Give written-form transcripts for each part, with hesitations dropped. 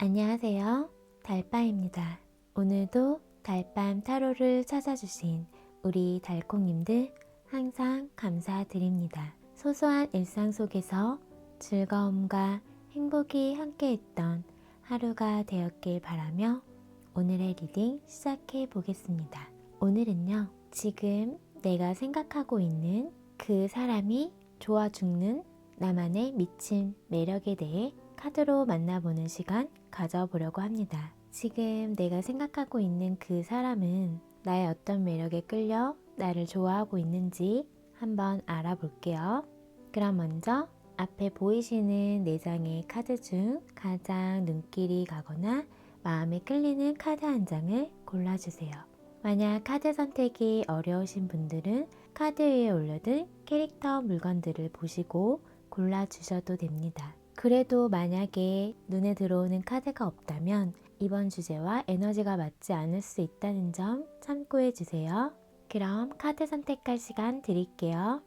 안녕하세요. 달빠입니다. 오늘도 달밤 타로를 찾아주신 우리 달콩님들 항상 감사드립니다. 소소한 일상 속에서 즐거움과 행복이 함께했던 하루가 되었길 바라며 오늘의 리딩 시작해 보겠습니다. 오늘은요, 지금 내가 생각하고 있는 그 사람이 좋아 죽는 나만의 미친 매력에 대해 카드로 만나보는 시간 가져보려고 합니다. 지금 내가 생각하고 있는 그 사람은 나의 어떤 매력에 끌려 나를 좋아하고 있는지 한번 알아볼게요. 그럼 먼저 앞에 보이시는 4장의 카드 중 가장 눈길이 가거나 마음에 끌리는 카드 한 장을 골라주세요. 만약 카드 선택이 어려우신 분들은 카드 위에 올려둔 캐릭터 물건들을 보시고 골라주셔도 됩니다. 그래도 만약에 눈에 들어오는 카드가 없다면 이번 주제와 에너지가 맞지 않을 수 있다는 점 참고해 주세요. 그럼 카드 선택할 시간 드릴게요.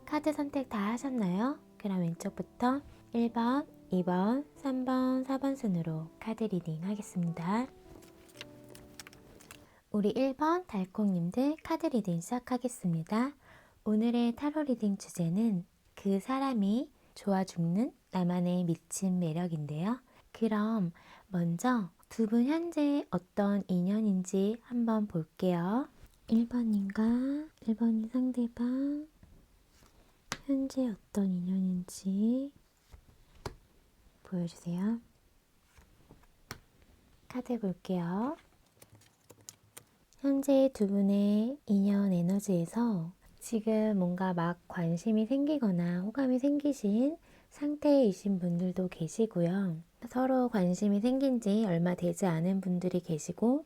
카드 선택 다 하셨나요? 그럼 왼쪽부터 1번, 2번, 3번, 4번 순으로 카드 리딩 하겠습니다. 우리 1번 달콩님들 카드 리딩 시작하겠습니다. 오늘의 타로 리딩 주제는 그 사람이 좋아 죽는 나만의 미친 매력인데요. 그럼 먼저 두 분 현재 어떤 인연인지 한번 볼게요. 1번인가? 1번인 상대방 현재 어떤 인연인지 보여주세요. 카드 볼게요. 현재 두 분의 인연 에너지에서 지금 뭔가 막 관심이 생기거나 호감이 생기신 상태이신 분들도 계시고요. 서로 관심이 생긴 지 얼마 되지 않은 분들이 계시고,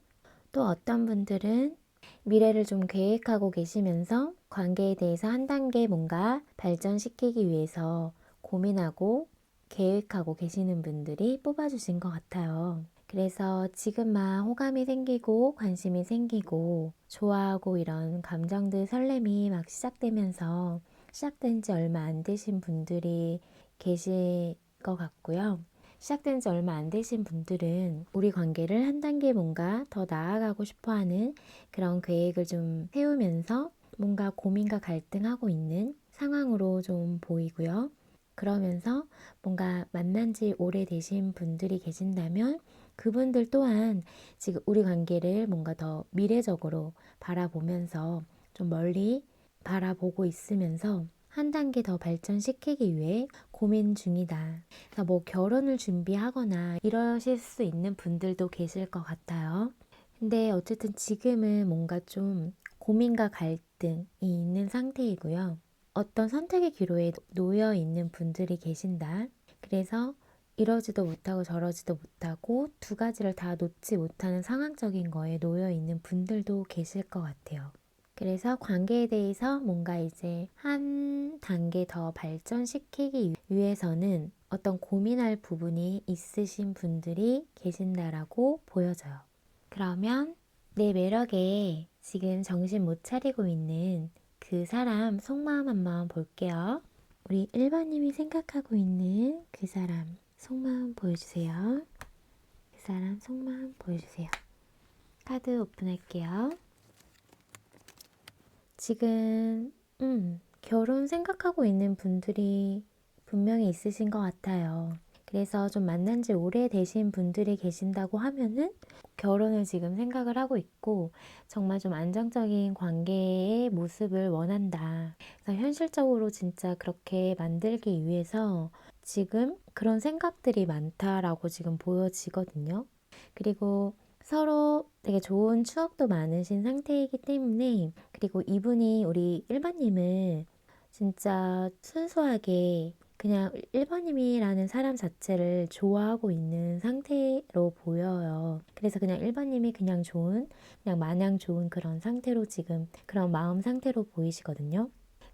또 어떤 분들은 미래를 좀 계획하고 계시면서 관계에 대해서 한 단계 뭔가 발전시키기 위해서 고민하고 계획하고 계시는 분들이 뽑아주신 것 같아요. 그래서 지금 막 호감이 생기고 관심이 생기고 좋아하고 이런 감정들 설렘이 막 시작되면서 시작된 지 얼마 안 되신 분들이 계실 것 같고요. 시작된 지 얼마 안 되신 분들은 우리 관계를 한 단계 뭔가 더 나아가고 싶어 하는 그런 계획을 좀 세우면서 뭔가 고민과 갈등하고 있는 상황으로 좀 보이고요. 그러면서 뭔가 만난 지 오래되신 분들이 계신다면 그분들 또한 지금 우리 관계를 뭔가 더 미래적으로 바라보면서 좀 멀리 바라보고 있으면서 한 단계 더 발전시키기 위해 고민 중이다. 그래서 뭐 결혼을 준비하거나 이러실 수 있는 분들도 계실 것 같아요. 근데 어쨌든 지금은 뭔가 좀 고민과 갈등이 있는 상태이고요. 어떤 선택의 기로에 놓여 있는 분들이 계신다. 그래서 이러지도 못하고 저러지도 못하고 두 가지를 다 놓지 못하는 상황적인 거에 놓여 있는 분들도 계실 것 같아요. 그래서 관계에 대해서 뭔가 이제 한 단계 더 발전시키기 위해서는 어떤 고민할 부분이 있으신 분들이 계신다라고 보여져요. 그러면 내 매력에 지금 정신 못 차리고 있는 그 사람 속마음 한번 볼게요. 우리 1번님이 생각하고 있는 그 사람 속마음 보여주세요. 그 사람 속마음 보여주세요. 카드 오픈할게요. 지금 결혼 생각하고 있는 분들이 분명히 있으신 것 같아요. 그래서 좀 만난 지 오래되신 분들이 계신다고 하면은 결혼을 지금 생각을 하고 있고 정말 좀 안정적인 관계의 모습을 원한다. 그래서 현실적으로 진짜 그렇게 만들기 위해서 지금 그런 생각들이 많다라고 지금 보여지거든요. 그리고 서로 되게 좋은 추억도 많으신 상태이기 때문에, 그리고 이분이 우리 1번님을 진짜 순수하게 그냥 1번님이라는 사람 자체를 좋아하고 있는 상태로 보여요. 그래서 그냥 1번님이 그냥 좋은, 그냥 마냥 좋은 그런 상태로 지금 그런 마음 상태로 보이시거든요.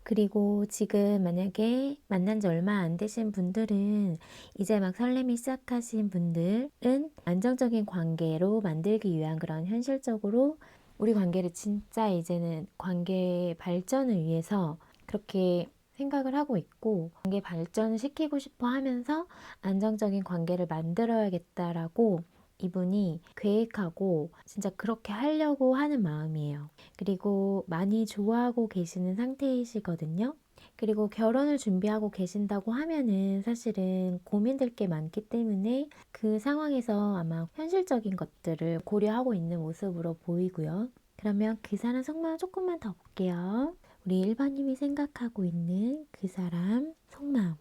그리고 지금 만약에 만난 지 얼마 안 되신 분들은 이제 막 설렘이 시작하신 분들은 안정적인 관계로 만들기 위한 그런 현실적으로 우리 관계를 진짜 이제는 관계 발전을 위해서 그렇게 생각을 하고 있고 관계 발전을 시키고 싶어 하면서 안정적인 관계를 만들어야겠다라고 이분이 계획하고 진짜 그렇게 하려고 하는 마음이에요. 그리고 많이 좋아하고 계시는 상태이시거든요. 그리고 결혼을 준비하고 계신다고 하면은 사실은 고민될 게 많기 때문에 그 상황에서 아마 현실적인 것들을 고려하고 있는 모습으로 보이고요. 그러면 그 사람 속마음 조금만 더 볼게요. 우리 1번님이 생각하고 있는 그 사람 속마음.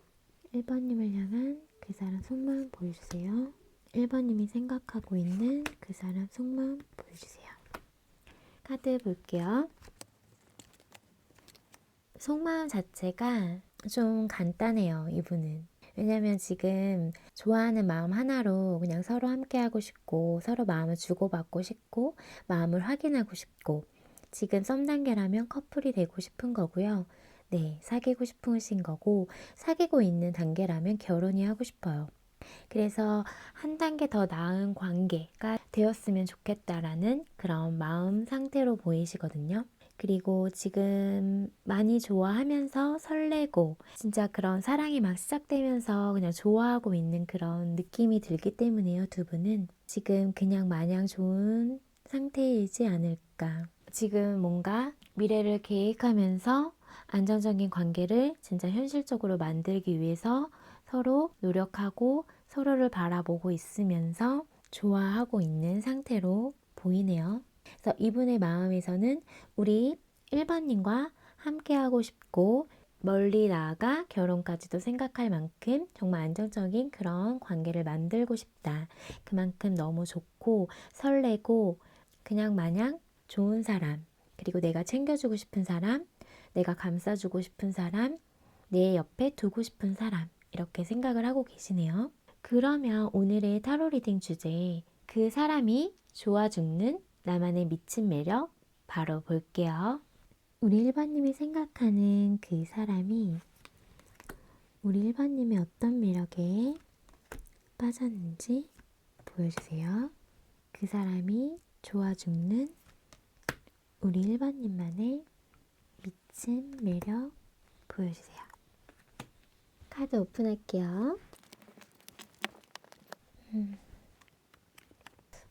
1번님을 향한 그 사람 속마음 보여주세요. 1번님이 생각하고 있는 그 사람 속마음 보여주세요. 카드 볼게요. 속마음 자체가 좀 간단해요, 이분은. 왜냐면 지금 좋아하는 마음 하나로 그냥 서로 함께하고 싶고 서로 마음을 주고받고 싶고 마음을 확인하고 싶고 지금 썸 단계라면 커플이 되고 싶은 거고요. 네, 사귀고 싶으신 거고 사귀고 있는 단계라면 결혼이 하고 싶어요. 그래서 한 단계 더 나은 관계가 되었으면 좋겠다라는 그런 마음 상태로 보이시거든요. 그리고 지금 많이 좋아하면서 설레고 진짜 그런 사랑이 막 시작되면서 그냥 좋아하고 있는 그런 느낌이 들기 때문에요. 두 분은 지금 그냥 마냥 좋은 상태이지 않을까. 지금 뭔가 미래를 계획하면서 안정적인 관계를 진짜 현실적으로 만들기 위해서 서로 노력하고 서로를 바라보고 있으면서 좋아하고 있는 상태로 보이네요. 그래서 이분의 마음에서는 우리 1번님과 함께하고 싶고 멀리 나아가 결혼까지도 생각할 만큼 정말 안정적인 그런 관계를 만들고 싶다. 그만큼 너무 좋고 설레고 그냥 마냥 좋은 사람, 그리고 내가 챙겨주고 싶은 사람, 내가 감싸주고 싶은 사람, 내 옆에 두고 싶은 사람 이렇게 생각을 하고 계시네요. 그러면 오늘의 타로 리딩 주제 그 사람이 좋아 죽는 나만의 미친 매력 바로 볼게요. 우리 1번님이 생각하는 그 사람이 우리 1번님의 어떤 매력에 빠졌는지 보여주세요. 그 사람이 좋아 죽는 우리 1번님만의 미친 매력 보여주세요. 카드 오픈할게요.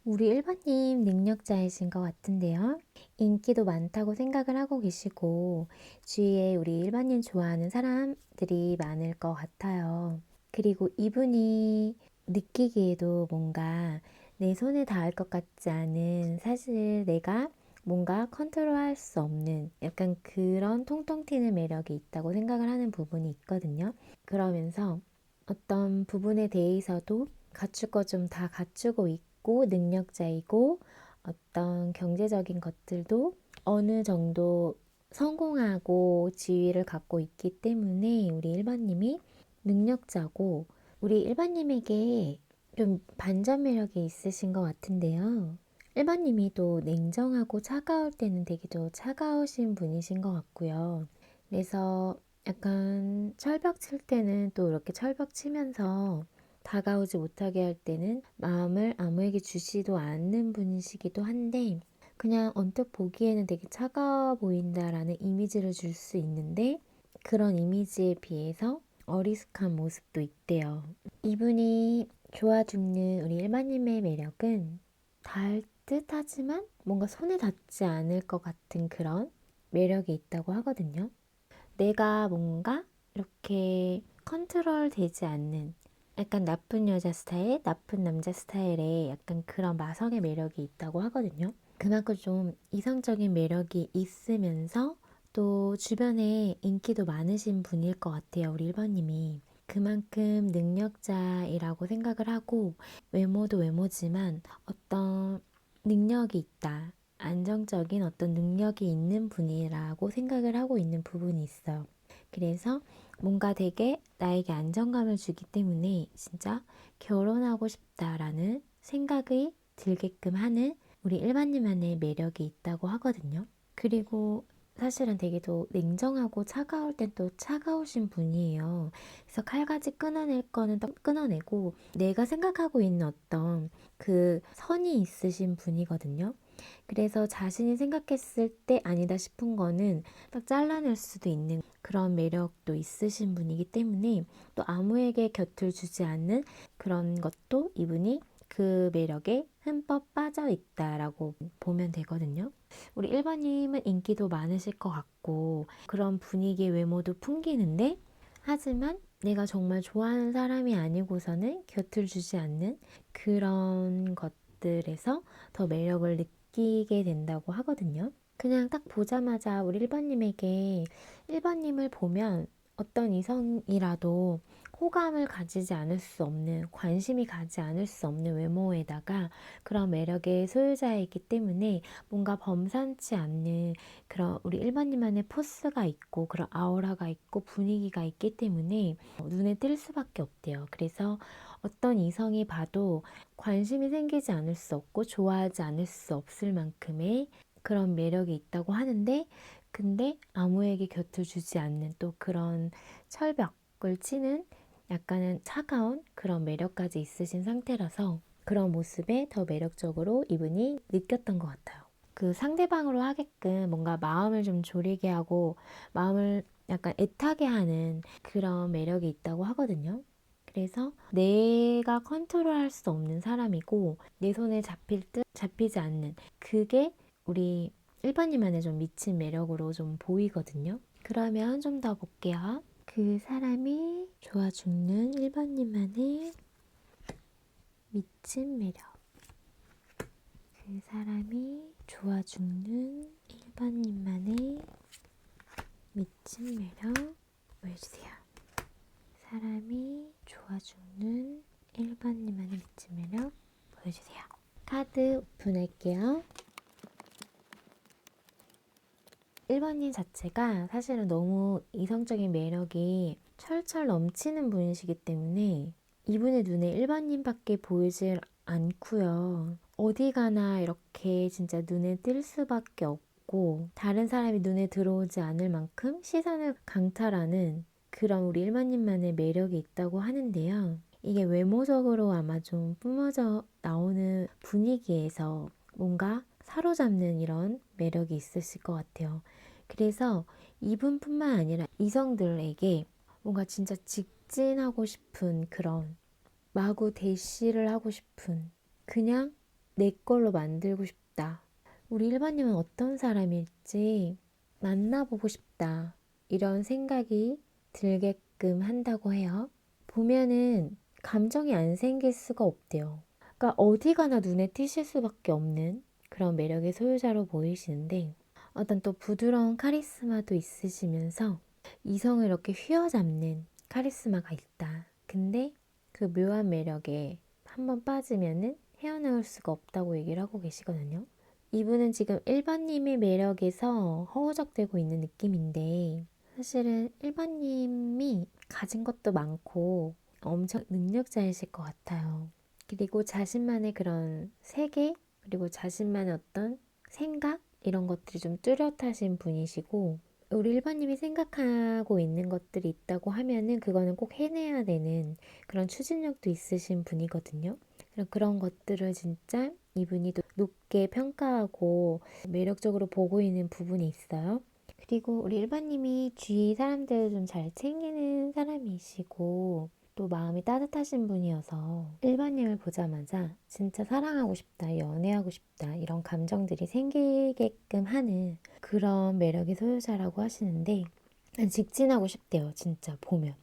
우리 1번님 능력자이신 것 같은데요. 인기도 많다고 생각을 하고 계시고 주위에 우리 1번님 좋아하는 사람들이 많을 것 같아요. 그리고 이분이 느끼기에도 뭔가 내 손에 닿을 것 같지 않은 사실 내가 뭔가 컨트롤할 수 없는 약간 그런 통통 튀는 매력이 있다고 생각을 하는 부분이 있거든요. 그러면서 어떤 부분에 대해서도 갖출 거 좀 다 갖추고 있고 능력자이고 어떤 경제적인 것들도 어느 정도 성공하고 지위를 갖고 있기 때문에 우리 1번님이 능력자고 우리 1번님에게 좀 반전 매력이 있으신 것 같은데요. 1번님이 또 냉정하고 차가울 때는 되게 또 차가우신 분이신 것 같고요. 그래서 약간 철벽 칠 때는 또 이렇게 철벽 치면서 다가오지 못하게 할 때는 마음을 아무에게 주지도 않는 분이시기도 한데 그냥 언뜻 보기에는 되게 차가워 보인다라는 이미지를 줄 수 있는데 그런 이미지에 비해서 어리숙한 모습도 있대요. 이분이 좋아 죽는 우리 일반님의 매력은 닿을 듯 하지만 뭔가 손에 닿지 않을 것 같은 그런 매력이 있다고 하거든요. 내가 뭔가 이렇게 컨트롤 되지 않는 약간 나쁜 여자 스타일, 나쁜 남자 스타일의 약간 그런 마성의 매력이 있다고 하거든요. 그만큼 좀 이성적인 매력이 있으면서 또 주변에 인기도 많으신 분일 것 같아요. 우리 1번님이. 그만큼 능력자이라고 생각을 하고 외모도 외모지만 어떤 능력이 있다. 안정적인 어떤 능력이 있는 분이라고 생각을 하고 있는 부분이 있어요. 그래서 뭔가 되게 나에게 안정감을 주기 때문에 진짜 결혼하고 싶다라는 생각이 들게끔 하는 우리 일반인만의 매력이 있다고 하거든요. 그리고 사실은 되게 또 냉정하고 차가울 땐 또 차가우신 분이에요. 그래서 칼같이 끊어낼 거는 또 끊어내고 내가 생각하고 있는 어떤 그 선이 있으신 분이거든요. 그래서 자신이 생각했을 때 아니다 싶은 거는 딱 잘라낼 수도 있는 그런 매력도 있으신 분이기 때문에 또 아무에게 곁을 주지 않는 그런 것도 이분이 그 매력에 흠뻑 빠져 있다라고 보면 되거든요. 우리 1번님은 인기도 많으실 것 같고 그런 분위기 외모도 풍기는데 하지만 내가 정말 좋아하는 사람이 아니고서는 곁을 주지 않는 그런 것들에서 더 매력을 느끼게 된다고 하거든요. 그냥 딱 보자마자 우리 1번님에게 1번님을 보면 어떤 이성이라도 호감을 가지지 않을 수 없는, 관심이 가지 않을 수 없는 외모에다가 그런 매력의 소유자이기 때문에 뭔가 범상치 않는 그런 우리 1번님만의 포스가 있고 그런 아우라가 있고 분위기가 있기 때문에 눈에 띌 수밖에 없대요. 그래서 어떤 이성이 봐도 관심이 생기지 않을 수 없고 좋아하지 않을 수 없을 만큼의 그런 매력이 있다고 하는데 근데 아무에게 곁을 주지 않는 또 그런 철벽을 치는 약간은 차가운 그런 매력까지 있으신 상태라서 그런 모습에 더 매력적으로 이분이 느꼈던 것 같아요. 그 상대방으로 하게끔 뭔가 마음을 좀 졸이게 하고 마음을 약간 애타게 하는 그런 매력이 있다고 하거든요. 그래서 내가 컨트롤할 수 없는 사람이고 내 손에 잡힐 듯 잡히지 않는 그게 우리 1번님만의 좀 미친 매력으로 좀 보이거든요. 그러면 좀 더 볼게요. 그 사람이 좋아 죽는 1번님만의 미친 매력. 그 사람이 좋아 죽는 1번님만의 미친 매력 보여주세요. 사람이 좋아 죽는 1번님만의 미친 매력 보여주세요. 카드 오픈할게요. 1번님 자체가 사실은 너무 이성적인 매력이 철철 넘치는 분이시기 때문에 이분의 눈에 1번님밖에 보이질 않고요. 어디 가나 이렇게 진짜 눈에 띌 수밖에 없고 다른 사람이 눈에 들어오지 않을 만큼 시선을 강탈하는 그런 우리 1번님만의 매력이 있다고 하는데요. 이게 외모적으로 아마 좀 뿜어져 나오는 분위기에서 뭔가 사로잡는 이런 매력이 있으실 것 같아요. 그래서 이분뿐만 아니라 이성들에게 뭔가 진짜 직진하고 싶은 그런 마구 대시를 하고 싶은 그냥 내 걸로 만들고 싶다. 우리 일반님은 어떤 사람일지 만나보고 싶다. 이런 생각이 들게끔 한다고 해요. 보면은 감정이 안 생길 수가 없대요. 그러니까 어디 가나 눈에 띄실 수밖에 없는 그런 매력의 소유자로 보이시는데 어떤 또 부드러운 카리스마도 있으시면서 이성을 이렇게 휘어잡는 카리스마가 있다. 근데 그 묘한 매력에 한번 빠지면은 헤어나올 수가 없다고 얘기를 하고 계시거든요. 이분은 지금 1번님의 매력에서 허우적대고 있는 느낌인데 사실은 1번님이 가진 것도 많고 엄청 능력자이실 것 같아요. 그리고 자신만의 그런 세계 그리고 자신만의 어떤 생각 이런 것들이 좀 뚜렷하신 분이시고 우리 1번님이 생각하고 있는 것들이 있다고 하면은 그거는 꼭 해내야 되는 그런 추진력도 있으신 분이거든요. 그런 것들을 진짜 이분이 높게 평가하고 매력적으로 보고 있는 부분이 있어요. 그리고 우리 1번님이 주위 사람들을 좀 잘 챙기는 사람이시고 또 마음이 따뜻하신 분이어서 1번님을 보자마자 진짜 사랑하고 싶다, 연애하고 싶다 이런 감정들이 생기게끔 하는 그런 매력의 소유자라고 하시는데 직진하고 싶대요. 진짜 보면.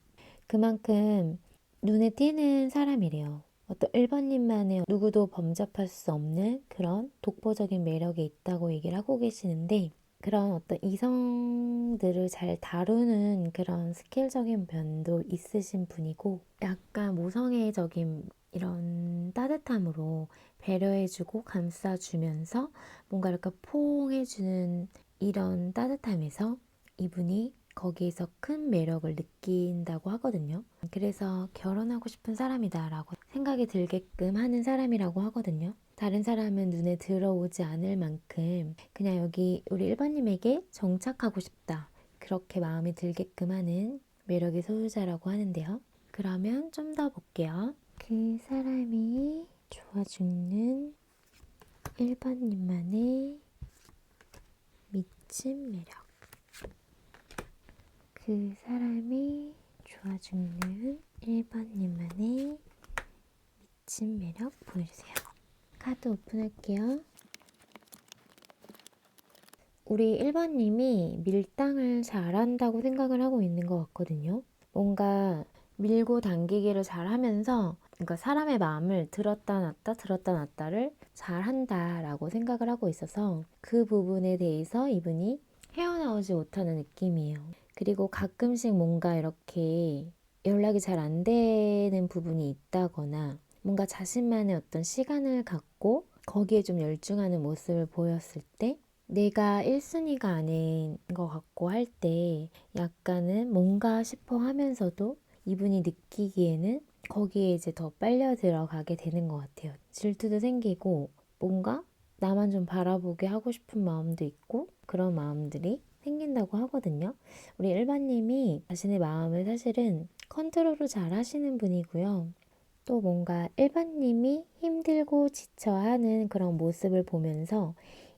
그만큼 눈에 띄는 사람이래요. 어떤 1번님만의 누구도 범접할 수 없는 그런 독보적인 매력이 있다고 얘기를 하고 계시는데 그런 어떤 이성들을 잘 다루는 그런 스킬적인 면도 있으신 분이고 약간 모성애적인 이런 따뜻함으로 배려해주고 감싸주면서 뭔가 이렇게 포옹해주는 이런 따뜻함에서 이분이 거기에서 큰 매력을 느낀다고 하거든요. 그래서 결혼하고 싶은 사람이다 라고 생각이 들게끔 하는 사람이라고 하거든요. 다른 사람은 눈에 들어오지 않을 만큼 그냥 여기 우리 1번님에게 정착하고 싶다. 그렇게 마음이 들게끔 하는 매력의 소유자라고 하는데요. 그러면 좀 더 볼게요. 그 사람이 좋아 죽는 1번님만의 미친 매력. 그 사람이 좋아 죽는 1번님만의 미친 매력 보여주세요. 카드 오픈할게요. 우리 1번님이 밀당을 잘한다고 생각을 하고 있는 것 같거든요. 뭔가 밀고 당기기를 잘하면서 그러니까 사람의 마음을 들었다 놨다를 잘한다라고 생각을 하고 있어서 그 부분에 대해서 이분이 헤어나오지 못하는 느낌이에요. 그리고 가끔씩 뭔가 이렇게 연락이 잘 안 되는 부분이 있다거나 뭔가 자신만의 어떤 시간을 갖고 거기에 좀 열중하는 모습을 보였을 때 내가 1순위가 아닌 것 같고 할 때 약간은 뭔가 싶어 하면서도 이분이 느끼기에는 거기에 이제 더 빨려 들어가게 되는 것 같아요. 질투도 생기고 뭔가 나만 좀 바라보게 하고 싶은 마음도 있고 그런 마음들이 생긴다고 하거든요. 우리 일반님이 자신의 마음을 사실은 컨트롤을 잘 하시는 분이고요. 또 뭔가 일반님이 힘들고 지쳐하는 그런 모습을 보면서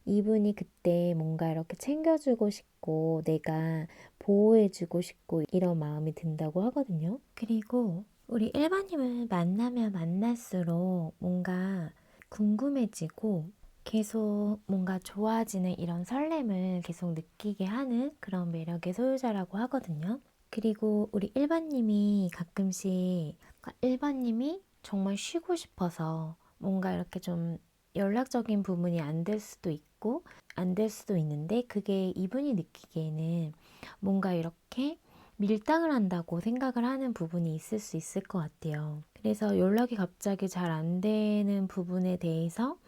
이분이 그때 뭔가 이렇게 챙겨주고 싶고 내가 보호해주고 싶고 이런 마음이 든다고 하거든요. 그리고 우리 일반님을 만나면 만날수록 뭔가 궁금해지고 계속 뭔가 좋아지는 이런 설렘을 계속 느끼게 하는 그런 매력의 소유자라고 하거든요. 그리고 우리 일반님이 가끔씩 일반님이 정말 쉬고 싶어서 뭔가 이렇게 좀 연락적인 부분이 안 될 수도 있고 안 될 수도 있는데 그게 이분이 느끼기에는 뭔가 이렇게 밀당을 한다고 생각을 하는 부분이 있을 수 있을 것 같아요. 그래서 연락이 갑자기 잘 안 되는 부분에 대해서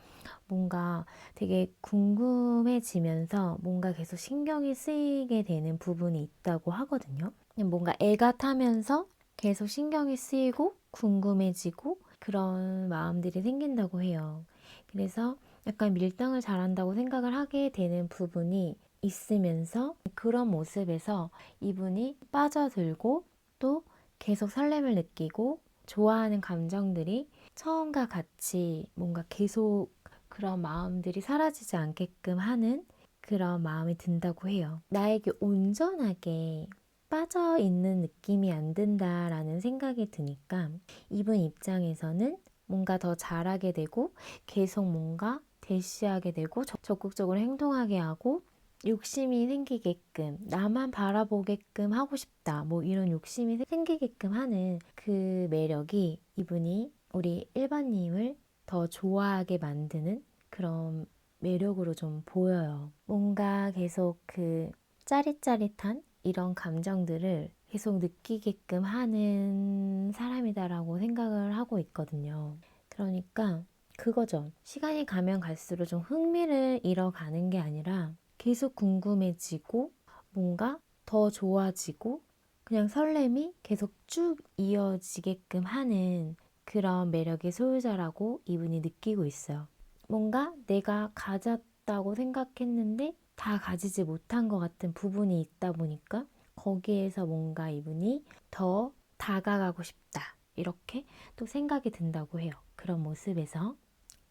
뭔가 되게 궁금해지면서 뭔가 계속 신경이 쓰이게 되는 부분이 있다고 하거든요. 뭔가 애가 타면서 계속 신경이 쓰이고 궁금해지고 그런 마음들이 생긴다고 해요. 그래서 약간 밀당을 잘한다고 생각을 하게 되는 부분이 있으면서 그런 모습에서 이분이 빠져들고 또 계속 설렘을 느끼고 좋아하는 감정들이 처음과 같이 뭔가 계속 그런 마음들이 사라지지 않게끔 하는 그런 마음이 든다고 해요. 나에게 온전하게 빠져 있는 느낌이 안 든다라는 생각이 드니까 이분 입장에서는 뭔가 더 잘하게 되고 계속 뭔가 대시하게 되고 적극적으로 행동하게 하고 욕심이 생기게끔 나만 바라보게끔 하고 싶다 뭐 이런 욕심이 생기게끔 하는 그 매력이 이분이 우리 일반님을 더 좋아하게 만드는 그런 매력으로 좀 보여요. 뭔가 계속 그 짜릿짜릿한 이런 감정들을 계속 느끼게끔 하는 사람이다라고 생각을 하고 있거든요. 그러니까 그거죠. 시간이 가면 갈수록 좀 흥미를 잃어가는 게 아니라 계속 궁금해지고 뭔가 더 좋아지고 그냥 설렘이 계속 쭉 이어지게끔 하는 그런 매력의 소유자라고 이분이 느끼고 있어요. 뭔가 내가 가졌다고 생각했는데 다 가지지 못한 것 같은 부분이 있다 보니까 거기에서 뭔가 이분이 더 다가가고 싶다. 이렇게 또 생각이 든다고 해요. 그런 모습에서.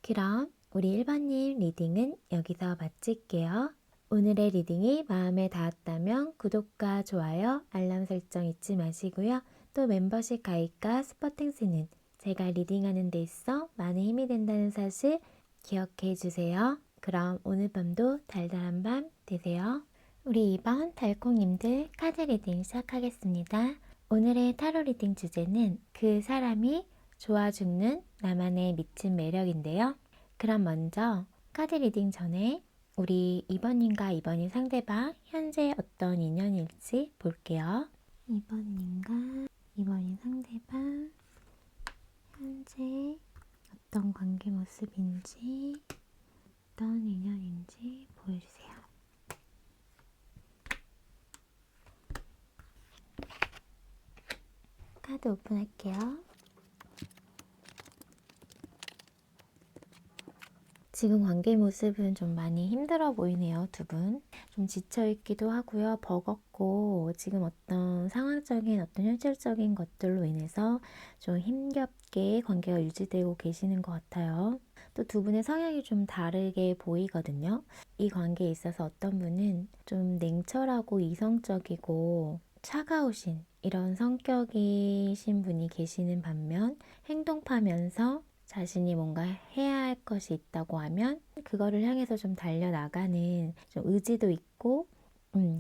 그럼 우리 일반님 리딩은 여기서 마칠게요. 오늘의 리딩이 마음에 닿았다면 구독과 좋아요, 알람 설정 잊지 마시고요. 또 멤버십 가입과 스퍼팅스는 제가 리딩하는 데 있어 많은 힘이 된다는 사실 기억해 주세요. 그럼 오늘 밤도 달달한 밤 되세요. 우리 이번 달콩님들 카드 리딩 시작하겠습니다. 오늘의 타로 리딩 주제는 그 사람이 좋아 죽는 나만의 미친 매력인데요. 그럼 먼저 카드 리딩 전에 우리 2번님과 2번님 상대방 현재 어떤 인연일지 볼게요. 2번님과 2번님 상대방 현재 어떤 관계 모습인지 어떤 인연인지 보여주세요. 카드 오픈할게요. 지금 관계 모습은 좀 많이 힘들어 보이네요, 두 분. 좀 지쳐있기도 하고요. 버겁고 지금 어떤 상황적인 어떤 현실적인 것들로 인해서 좀 힘겹게 관계가 유지되고 계시는 것 같아요. 또 두 분의 성향이 좀 다르게 보이거든요. 이 관계에 있어서 어떤 분은 좀 냉철하고 이성적이고 차가우신 이런 성격이신 분이 계시는 반면 행동파면서 자신이 뭔가 해야 할 것이 있다고 하면 그거를 향해서 좀 달려나가는 좀 의지도 있고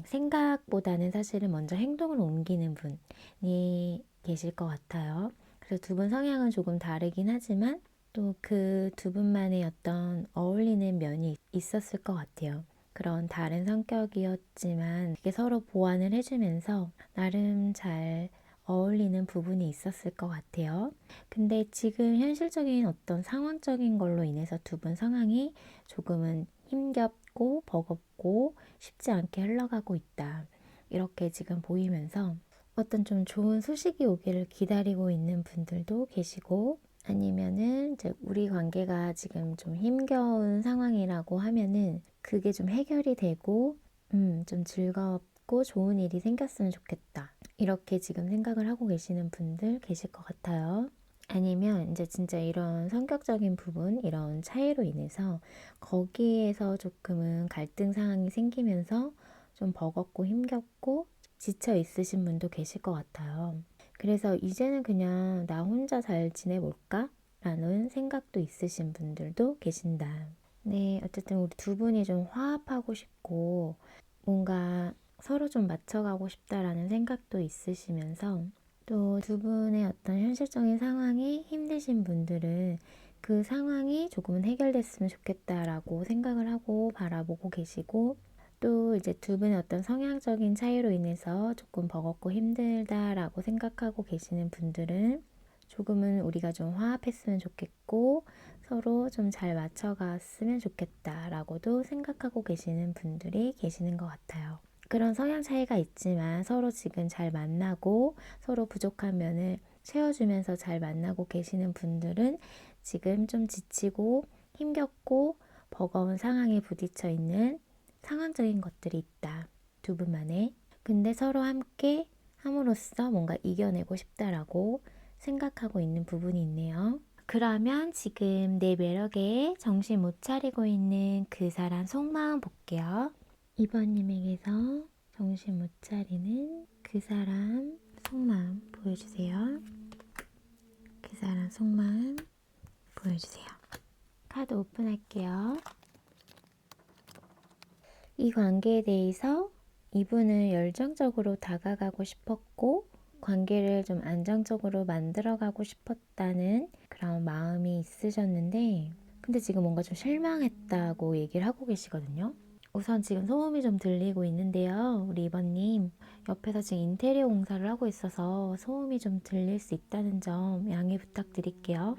생각보다는 사실은 먼저 행동을 옮기는 분이 계실 것 같아요. 그래서 두 분 성향은 조금 다르긴 하지만 또 그 두 분만의 어떤 어울리는 면이 있었을 것 같아요. 그런 다른 성격이었지만 그게 서로 보완을 해주면서 나름 잘 어울리는 부분이 있었을 것 같아요. 근데 지금 현실적인 어떤 상황적인 걸로 인해서 두 분 상황이 조금은 힘겹고 버겁고 쉽지 않게 흘러가고 있다. 이렇게 지금 보이면서 어떤 좀 좋은 소식이 오기를 기다리고 있는 분들도 계시고 아니면은 이제 우리 관계가 지금 좀 힘겨운 상황이라고 하면은 그게 좀 해결이 되고 좀 즐겁고 좋은 일이 생겼으면 좋겠다. 이렇게 지금 생각을 하고 계시는 분들 계실 것 같아요. 아니면 이제 진짜 이런 성격적인 부분, 이런 차이로 인해서 거기에서 조금은 갈등 상황이 생기면서 좀 버겁고 힘겹고 지쳐 있으신 분도 계실 것 같아요. 그래서 이제는 그냥 나 혼자 잘 지내볼까? 라는 생각도 있으신 분들도 계신다. 네, 어쨌든 우리 두 분이 좀 화합하고 싶고 뭔가 서로 좀 맞춰가고 싶다라는 생각도 있으시면서 또 두 분의 어떤 현실적인 상황이 힘드신 분들은 그 상황이 조금은 해결됐으면 좋겠다라고 생각을 하고 바라보고 계시고 또 이제 두 분의 어떤 성향적인 차이로 인해서 조금 버겁고 힘들다라고 생각하고 계시는 분들은 조금은 우리가 좀 화합했으면 좋겠고 서로 좀 잘 맞춰갔으면 좋겠다라고도 생각하고 계시는 분들이 계시는 것 같아요. 그런 성향 차이가 있지만 서로 지금 잘 만나고 서로 부족한 면을 채워주면서 잘 만나고 계시는 분들은 지금 좀 지치고 힘겹고 버거운 상황에 부딪혀 있는 상황적인 것들이 있다. 두 분만의. 근데 서로 함께 함으로써 뭔가 이겨내고 싶다라고 생각하고 있는 부분이 있네요. 그러면 지금 내 매력에 정신 못 차리고 있는 그 사람 속마음 볼게요. 2번님에게서 정신 못 차리는 그 사람 속마음 보여주세요. 그 사람 속마음 보여주세요. 카드 오픈할게요. 이 관계에 대해서 이분은 열정적으로 다가가고 싶었고 관계를 좀 안정적으로 만들어가고 싶었다는 그런 마음이 있으셨는데 근데 지금 뭔가 좀 실망했다고 얘기를 하고 계시거든요. 우선 지금 소음이 좀 들리고 있는데요. 우리 2번님 옆에서 지금 인테리어 공사를 하고 있어서 소음이 좀 들릴 수 있다는 점 양해 부탁드릴게요.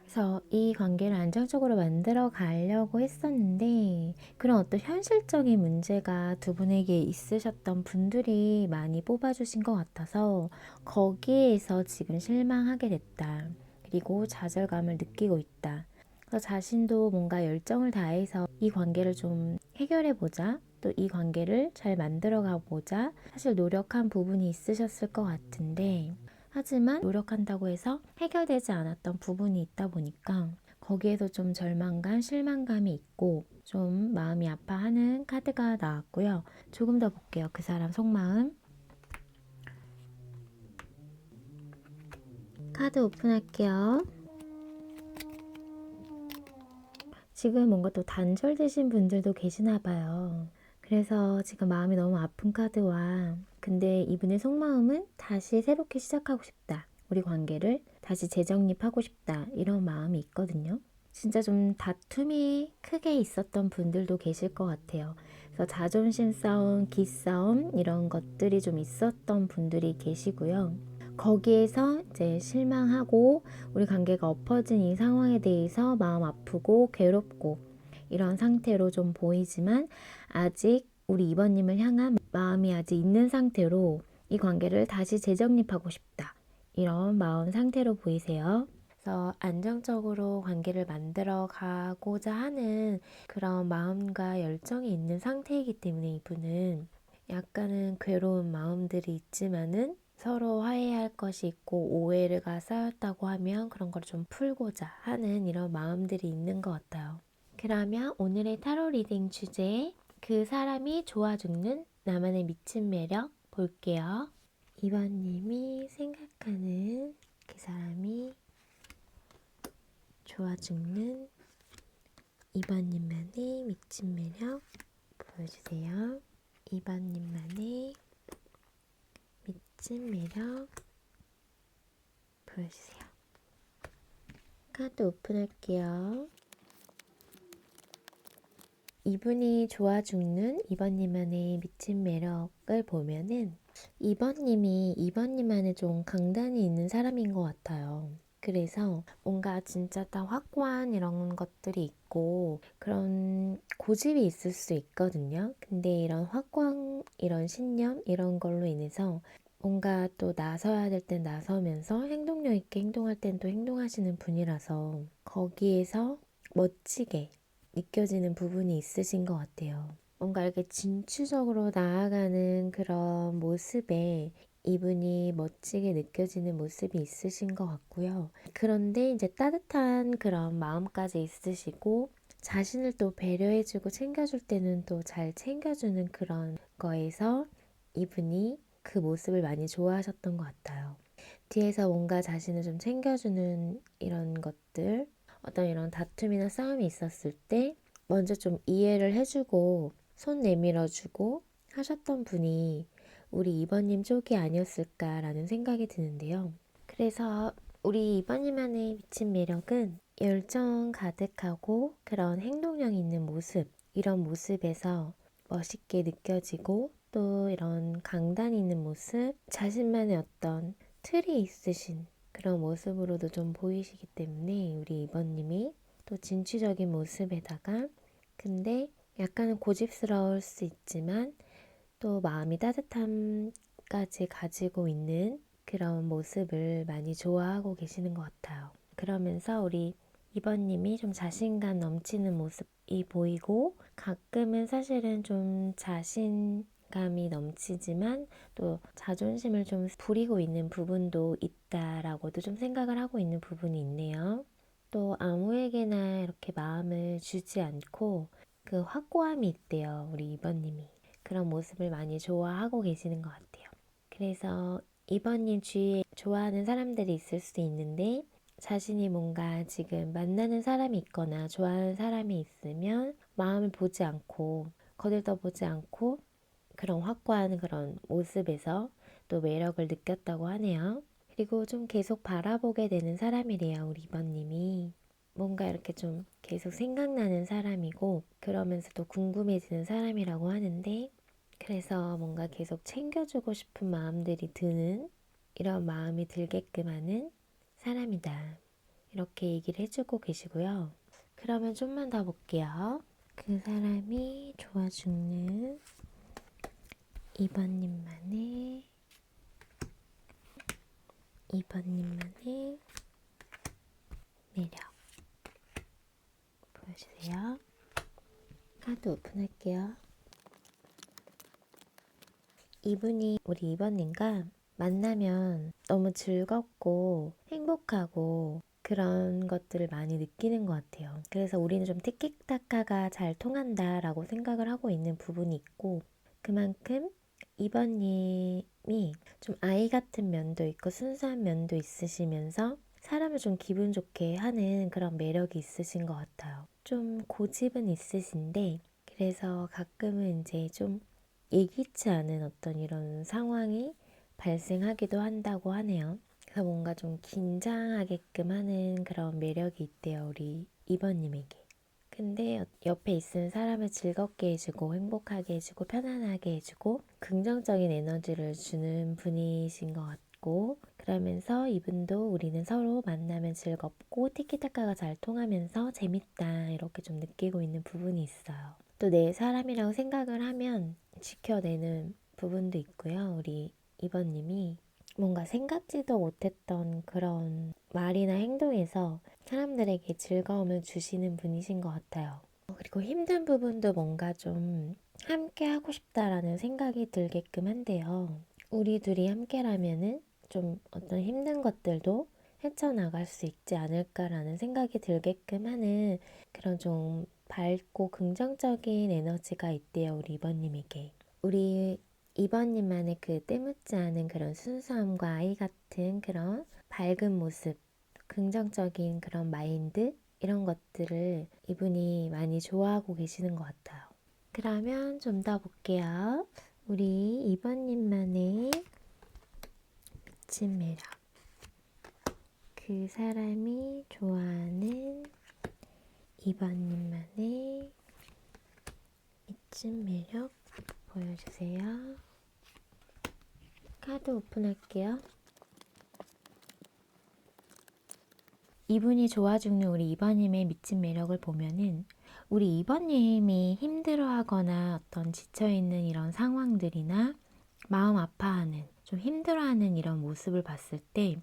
그래서 이 관계를 안정적으로 만들어 가려고 했었는데 그런 어떤 현실적인 문제가 두 분에게 있으셨던 분들이 많이 뽑아주신 것 같아서 거기에서 지금 실망하게 됐다. 그리고 좌절감을 느끼고 있다. 그래서 자신도 뭔가 열정을 다해서 이 관계를 좀 해결해보자. 또 이 관계를 잘 만들어 가보자. 사실 노력한 부분이 있으셨을 것 같은데 하지만 노력한다고 해서 해결되지 않았던 부분이 있다 보니까 거기에서 좀 절망감, 실망감이 있고 좀 마음이 아파하는 카드가 나왔고요. 조금 더 볼게요. 그 사람 속마음. 카드 오픈할게요. 지금 뭔가 또 단절되신 분들도 계시나 봐요. 그래서 지금 마음이 너무 아픈 카드와 근데 이분의 속마음은 다시 새롭게 시작하고 싶다. 우리 관계를 다시 재정립하고 싶다. 이런 마음이 있거든요. 진짜 좀 다툼이 크게 있었던 분들도 계실 것 같아요. 그래서 자존심 싸움, 기싸움 이런 것들이 좀 있었던 분들이 계시고요. 거기에서 이제 실망하고 우리 관계가 엎어진 이 상황에 대해서 마음 아프고 괴롭고 이런 상태로 좀 보이지만 아직 우리 2번님을 향한 마음이 아직 있는 상태로 이 관계를 다시 재정립하고 싶다. 이런 마음 상태로 보이세요. 그래서 안정적으로 관계를 만들어 가고자 하는 그런 마음과 열정이 있는 상태이기 때문에 이분은 약간은 괴로운 마음들이 있지만은 서로 화해할 것이 있고 오해가 쌓였다고 하면 그런 걸 좀 풀고자 하는 이런 마음들이 있는 것 같아요. 그러면 오늘의 타로 리딩 주제, 그 사람이 좋아 죽는 나만의 미친 매력 볼게요. 2번님이 생각하는 그 사람이 좋아 죽는 2번님만의 미친 매력 보여주세요. 2번님만의 미친 매력 보여주세요. 카드 오픈할게요. 이분이 좋아 죽는 2번님만의 미친 매력을 보면은 2번님이 2번님만의 좀 강단이 있는 사람인 것 같아요. 그래서 뭔가 진짜 딱 확고한 이런 것들이 있고 그런 고집이 있을 수 있거든요. 근데 이런 확고한 이런 신념 이런 걸로 인해서 뭔가 또 나서야 될 땐 나서면서 행동력 있게 행동할 땐 또 행동하시는 분이라서 거기에서 멋지게 느껴지는 부분이 있으신 것 같아요. 뭔가 이렇게 진취적으로 나아가는 그런 모습에 이분이 멋지게 느껴지는 모습이 있으신 것 같고요. 그런데 이제 따뜻한 그런 마음까지 있으시고 자신을 또 배려해주고 챙겨줄 때는 또 잘 챙겨주는 그런 거에서 이분이 그 모습을 많이 좋아하셨던 것 같아요. 뒤에서 뭔가 자신을 좀 챙겨주는 이런 것들, 어떤 이런 다툼이나 싸움이 있었을 때 먼저 좀 이해를 해주고 손 내밀어주고 하셨던 분이 우리 2번님 쪽이 아니었을까라는 생각이 드는데요. 그래서 우리 2번님만의 미친 매력은 열정 가득하고 그런 행동력 있는 모습, 이런 모습에서 멋있게 느껴지고 또 이런 강단 있는 모습, 자신만의 어떤 틀이 있으신 그런 모습으로도 좀 보이시기 때문에 우리 2번님이 또 진취적인 모습에다가 근데 약간은 고집스러울 수 있지만 또 마음이 따뜻함까지 가지고 있는 그런 모습을 많이 좋아하고 계시는 것 같아요. 그러면서 우리 2번님이 좀 자신감 넘치는 모습이 보이고 가끔은 사실은 좀 자신감이 넘치지만 또 자존심을 좀 부리고 있는 부분도 있다라고도 좀 생각을 하고 있는 부분이 있네요. 또 아무에게나 이렇게 마음을 주지 않고 그 확고함이 있대요. 우리 2번님이. 그런 모습을 많이 좋아하고 계시는 것 같아요. 그래서 2번님 주위에 좋아하는 사람들이 있을 수 있는데 자신이 뭔가 지금 만나는 사람이 있거나 좋아하는 사람이 있으면 마음을 보지 않고 거들떠보지 않고 그런 확고한 그런 모습에서 또 매력을 느꼈다고 하네요. 그리고 좀 계속 바라보게 되는 사람이래요, 우리 2번님이. 뭔가 이렇게 좀 계속 생각나는 사람이고 그러면서도 궁금해지는 사람이라고 하는데 그래서 뭔가 계속 챙겨주고 싶은 마음들이 드는 이런 마음이 들게끔 하는 사람이다. 이렇게 얘기를 해주고 계시고요. 그러면 좀만 더 볼게요. 그 사람이 좋아 죽는 2번님만의 2번님만의 매력 보여주세요. 카드 오픈할게요. 이분이 우리 2번님과 만나면 너무 즐겁고 행복하고 그런 것들을 많이 느끼는 것 같아요. 그래서 우리는 좀 티키타카가 잘 통한다라고 생각을 하고 있는 부분이 있고 그만큼 2번님이 좀 아이 같은 면도 있고 순수한 면도 있으시면서 사람을 좀 기분 좋게 하는 그런 매력이 있으신 것 같아요. 좀 고집은 있으신데 그래서 가끔은 이제 좀 예기치 않은 어떤 이런 상황이 발생하기도 한다고 하네요. 그래서 뭔가 좀 긴장하게끔 하는 그런 매력이 있대요, 우리 2번님에게. 근데 옆에 있는 사람을 즐겁게 해주고 행복하게 해주고 편안하게 해주고 긍정적인 에너지를 주는 분이신 것 같고 그러면서 이분도 우리는 서로 만나면 즐겁고 티키타카가 잘 통하면서 재밌다 이렇게 좀 느끼고 있는 부분이 있어요. 또 내 사람이라고 생각을 하면 지켜내는 부분도 있고요. 우리 2번님이 뭔가 생각지도 못했던 그런 말이나 행동에서 사람들에게 즐거움을 주시는 분이신 것 같아요. 그리고 힘든 부분도 뭔가 좀 함께 하고 싶다라는 생각이 들게끔 한데요. 우리 둘이 함께라면은 좀 어떤 힘든 것들도 헤쳐나갈 수 있지 않을까라는 생각이 들게끔 하는 그런 좀 밝고 긍정적인 에너지가 있대요, 우리 이번님에게. 우리 이번님만의 그 때묻지 않은 그런 순수함과 아이 같은 그런 밝은 모습, 긍정적인 그런 마인드, 이런 것들을 이분이 많이 좋아하고 계시는 것 같아요. 그러면 좀 더 볼게요. 우리 이번님만의 미친 매력. 그 사람이 좋아하는 이번님만의 미친 매력 보여주세요. 카드 오픈할게요. 이분이 좋아 죽는 우리 이번님의 미친 매력을 보면은 우리 이번님이 힘들어하거나 어떤 지쳐있는 이런 상황들이나 마음 아파하는, 좀 힘들어하는 이런 모습을 봤을 때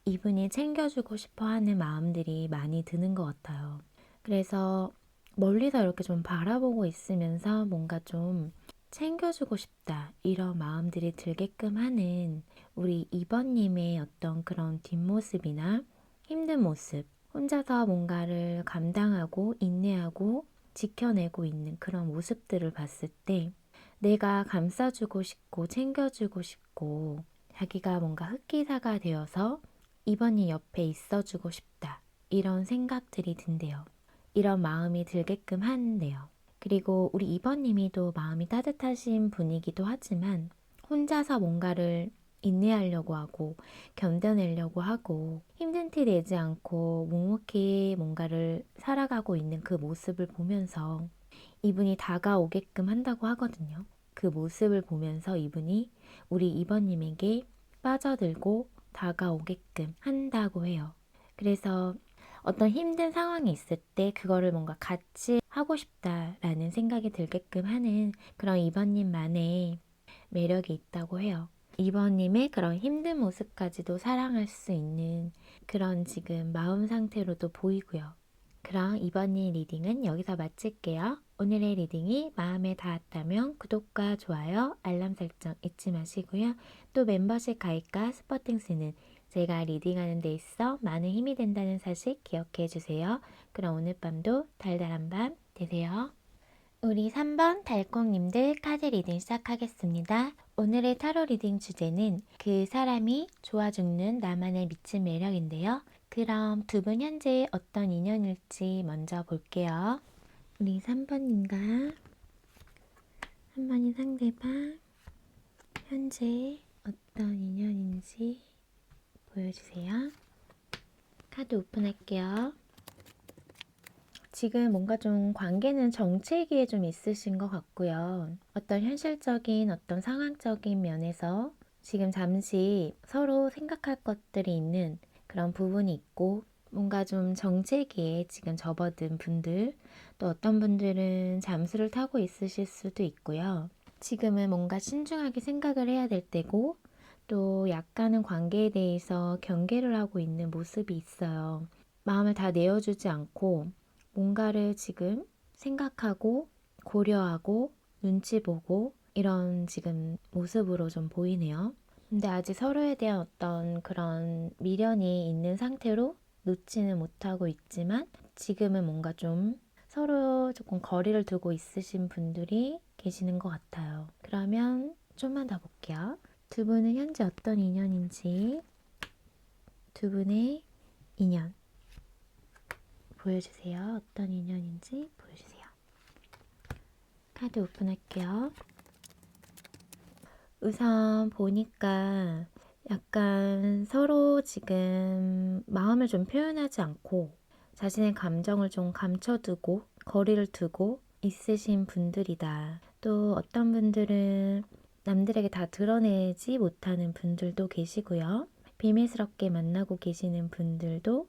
이분이 챙겨주고 싶어 하는 마음들이 많이 드는 것 같아요. 그래서 멀리서 이렇게 좀 바라보고 있으면서 뭔가 좀 챙겨주고 싶다, 이런 마음들이 들게끔 하는 우리 이번님의 어떤 그런 뒷모습이나 힘든 모습, 혼자서 뭔가를 감당하고 인내하고 지켜내고 있는 그런 모습들을 봤을 때 내가 감싸주고 싶고 챙겨주고 싶고 자기가 뭔가 흑기사가 되어서 이번이 옆에 있어주고 싶다, 이런 생각들이 든대요. 이런 마음이 들게끔 하는데요. 그리고 우리 이번님이 또 마음이 따뜻하신 분이기도 하지만 혼자서 뭔가를 인내하려고 하고 견뎌내려고 하고 힘든 티 내지 않고 묵묵히 뭔가를 살아가고 있는 그 모습을 보면서 이분이 다가오게끔 한다고 하거든요. 그 모습을 보면서 이분이 우리 이번님에게 빠져들고 다가오게끔 한다고 해요. 그래서 어떤 힘든 상황이 있을 때 그거를 뭔가 같이 하고 싶다라는 생각이 들게끔 하는 그런 이번님만의 매력이 있다고 해요. 이번님의 그런 힘든 모습까지도 사랑할 수 있는 그런 지금 마음 상태로도 보이고요. 그럼 이번님 리딩은 여기서 마칠게요. 오늘의 리딩이 마음에 닿았다면 구독과 좋아요, 알람 설정 잊지 마시고요. 또 멤버십 가입과 스포팅스는 제가 리딩하는 데 있어 많은 힘이 된다는 사실 기억해 주세요. 그럼 오늘 밤도 달달한 밤 되세요. 우리 3번 달콩님들 카드 리딩 시작하겠습니다. 오늘의 타로 리딩 주제는 그 사람이 좋아 죽는 나만의 미친 매력인데요. 그럼 두 분 현재 어떤 인연일지 먼저 볼게요. 우리 3번님과 3번인 상대방 현재 어떤 인연인지 보여주세요. 카드 오픈할게요. 지금 뭔가 좀 관계는 정체기에 좀 있으신 것 같고요. 어떤 현실적인 어떤 상황적인 면에서 지금 잠시 서로 생각할 것들이 있는 그런 부분이 있고 뭔가 좀 정체기에 지금 접어든 분들, 또 어떤 분들은 잠수를 타고 있으실 수도 있고요. 지금은 뭔가 신중하게 생각을 해야 될 때고 또 약간은 관계에 대해서 경계를 하고 있는 모습이 있어요. 마음을 다 내어주지 않고 뭔가를 지금 생각하고 고려하고 눈치 보고 이런 지금 모습으로 좀 보이네요. 근데 아직 서로에 대한 어떤 그런 미련이 있는 상태로 놓지는 못하고 있지만 지금은 뭔가 좀 서로 조금 거리를 두고 있으신 분들이 계시는 것 같아요. 그러면 좀만 더 볼게요. 두 분은 현재 어떤 인연인지 두 분의 인연 보여주세요. 어떤 인연인지 보여주세요. 카드 오픈할게요. 우선 보니까 약간 서로 지금 마음을 좀 표현하지 않고 자신의 감정을 좀 감춰두고 거리를 두고 있으신 분들이다. 또 어떤 분들은 남들에게 다 드러내지 못하는 분들도 계시고요. 비밀스럽게 만나고 계시는 분들도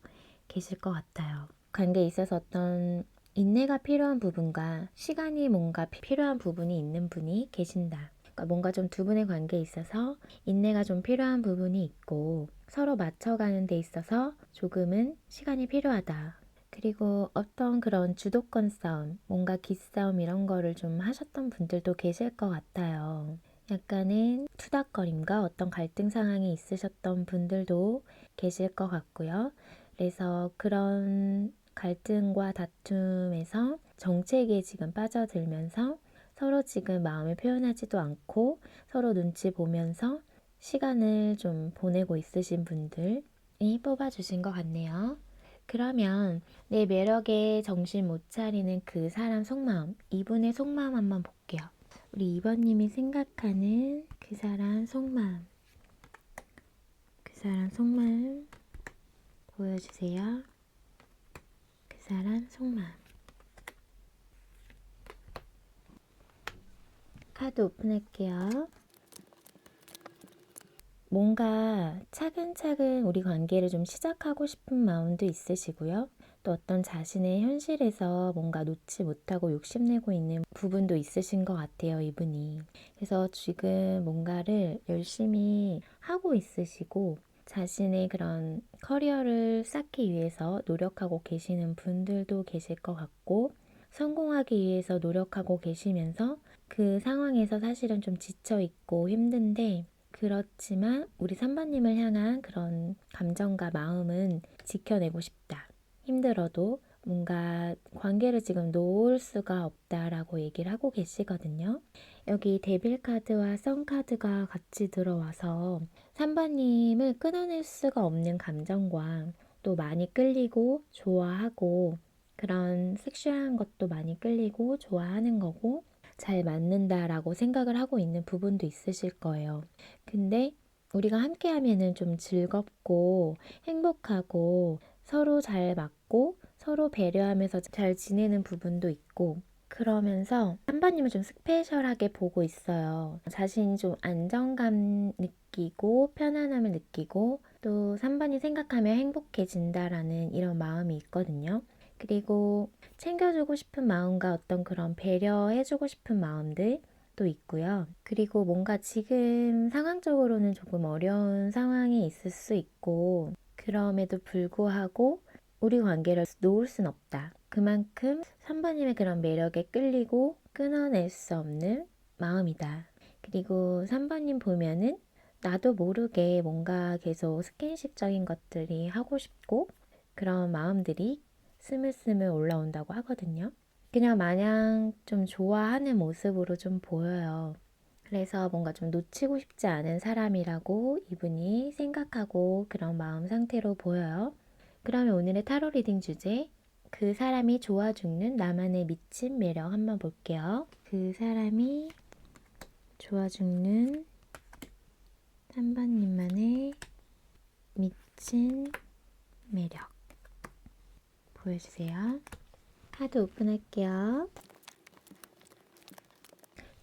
계실 것 같아요. 관계에 있어서 어떤 인내가 필요한 부분과 시간이 뭔가 필요한 부분이 있는 분이 계신다. 그러니까 뭔가 좀 두 분의 관계에 있어서 인내가 좀 필요한 부분이 있고 서로 맞춰가는 데 있어서 조금은 시간이 필요하다. 그리고 어떤 그런 주도권 싸움, 뭔가 기싸움 이런 거를 좀 하셨던 분들도 계실 것 같아요. 약간은 투닥거림과 어떤 갈등 상황이 있으셨던 분들도 계실 것 같고요. 그래서 그런 갈등과 다툼에서 정체기에 지금 빠져들면서 서로 지금 마음을 표현하지도 않고 서로 눈치 보면서 시간을 좀 보내고 있으신 분들이 뽑아주신 것 같네요. 그러면 내 매력에 정신 못 차리는 그 사람 속마음, 이분의 속마음 한번 볼게요. 우리 2번님이 생각하는 그 사람 속마음, 그 사람 속마음 보여주세요. 그 사람 속마음. 카드 오픈할게요. 뭔가 차근차근 우리 관계를 좀 시작하고 싶은 마음도 있으시고요. 또 어떤 자신의 현실에서 뭔가 놓지 못하고 욕심내고 있는 부분도 있으신 것 같아요, 이분이. 그래서 지금 뭔가를 열심히 하고 있으시고 자신의 그런 커리어를 쌓기 위해서 노력하고 계시는 분들도 계실 것 같고 성공하기 위해서 노력하고 계시면서 그 상황에서 사실은 좀 지쳐 있고 힘든데 그렇지만 우리 3번님을 향한 그런 감정과 마음은 지켜내고 싶다. 힘들어도 뭔가 관계를 지금 놓을 수가 없다라고 얘기를 하고 계시거든요. 여기 데빌 카드와 선 카드가 같이 들어와서 3번님을 끊어낼 수가 없는 감정과 또 많이 끌리고 좋아하고 그런 섹슈얼한 것도 많이 끌리고 좋아하는 거고 잘 맞는다라고 생각을 하고 있는 부분도 있으실 거예요. 근데 우리가 함께 하면은 좀 즐겁고 행복하고 서로 잘 맞고 서로 배려하면서 잘 지내는 부분도 있고 그러면서 한번님을 좀 스페셜하게 보고 있어요. 자신이 좀 안정감 느끼고 편안함을 느끼고 또 3번이 생각하면 행복해진다라는 이런 마음이 있거든요. 그리고 챙겨주고 싶은 마음과 어떤 그런 배려해주고 싶은 마음들도 있고요. 그리고 뭔가 지금 상황적으로는 조금 어려운 상황이 있을 수 있고 그럼에도 불구하고 우리 관계를 놓을 순 없다. 그만큼 3번님의 그런 매력에 끌리고 끊어낼 수 없는 마음이다. 그리고 3번님 보면은 나도 모르게 뭔가 계속 스킨십적인 것들이 하고 싶고 그런 마음들이 스물스물 올라온다고 하거든요. 그냥 마냥 좀 좋아하는 모습으로 좀 보여요. 그래서 뭔가 좀 놓치고 싶지 않은 사람이라고 이분이 생각하고 그런 마음 상태로 보여요. 그러면 오늘의 타로 리딩 주제, 그 사람이 좋아 죽는 나만의 미친 매력 한번 볼게요. 그 사람이 좋아 죽는 3번님만의 미친 매력 보여주세요. 카드 오픈할게요.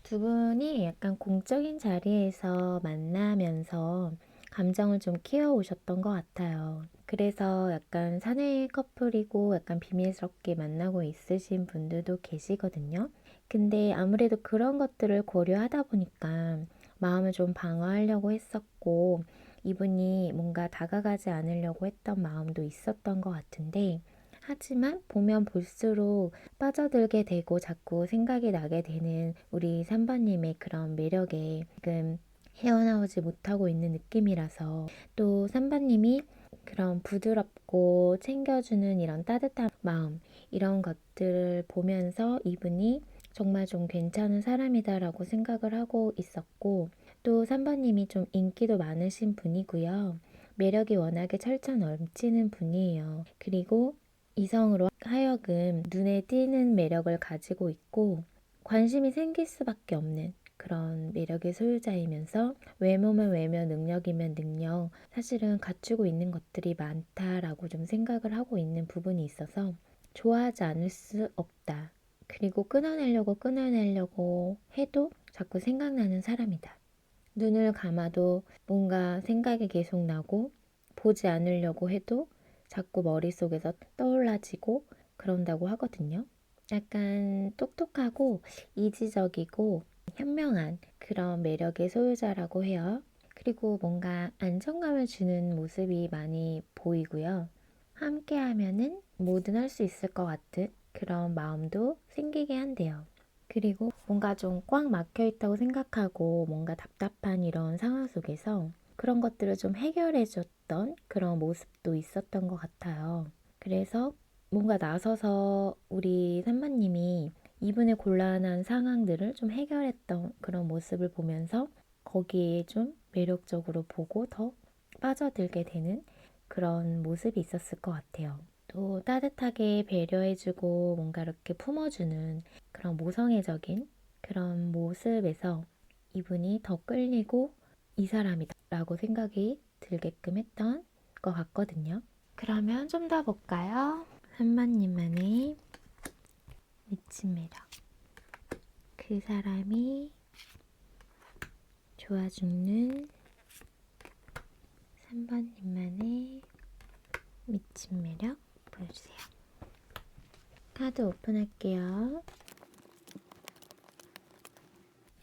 두 분이 약간 공적인 자리에서 만나면서 감정을 좀 키워오셨던 것 같아요. 그래서 약간 사내 커플이고 약간 비밀스럽게 만나고 있으신 분들도 계시거든요. 근데 아무래도 그런 것들을 고려하다 보니까 마음을 좀 방어하려고 했었고 이분이 뭔가 다가가지 않으려고 했던 마음도 있었던 것 같은데 하지만 보면 볼수록 빠져들게 되고 자꾸 생각이 나게 되는 우리 3번님의 그런 매력에 지금 헤어나오지 못하고 있는 느낌이라서 또 3번님이 그런 부드럽고 챙겨주는 이런 따뜻한 마음 이런 것들을 보면서 이분이 정말 좀 괜찮은 사람이다라고 생각을 하고 있었고 또 3번님이 좀 인기도 많으신 분이고요. 매력이 워낙에 철철 넘치는 분이에요. 그리고 이성으로 하여금 눈에 띄는 매력을 가지고 있고 관심이 생길 수밖에 없는 그런 매력의 소유자이면서 외모면 외모, 능력이면 능력 사실은 갖추고 있는 것들이 많다라고 좀 생각을 하고 있는 부분이 있어서 좋아하지 않을 수 없다. 그리고 끊어내려고 해도 자꾸 생각나는 사람이다. 눈을 감아도 뭔가 생각이 계속 나고 보지 않으려고 해도 자꾸 머릿속에서 떠올라지고 그런다고 하거든요. 약간 똑똑하고 이지적이고 현명한 그런 매력의 소유자라고 해요. 그리고 뭔가 안정감을 주는 모습이 많이 보이고요. 함께 하면은 뭐든 할 수 있을 것 같은 그런 마음도 생기게 한대요. 그리고 뭔가 좀 꽉 막혀 있다고 생각하고 뭔가 답답한 이런 상황 속에서 그런 것들을 좀 해결해 줬던 그런 모습도 있었던 것 같아요. 그래서 뭔가 나서서 우리 산마님이 이분의 곤란한 상황들을 좀 해결했던 그런 모습을 보면서 거기에 좀 매력적으로 보고 더 빠져들게 되는 그런 모습이 있었을 것 같아요. 또 따뜻하게 배려해주고 뭔가 이렇게 품어주는 그런 모성애적인 그런 모습에서 이분이 더 끌리고 이 사람이다 라고 생각이 들게끔 했던 것 같거든요. 그러면 좀 더 볼까요? 한마님만의 미친 매력. 그 사람이 좋아 죽는 3번님만의 미친 매력 보여주세요. 카드 오픈할게요.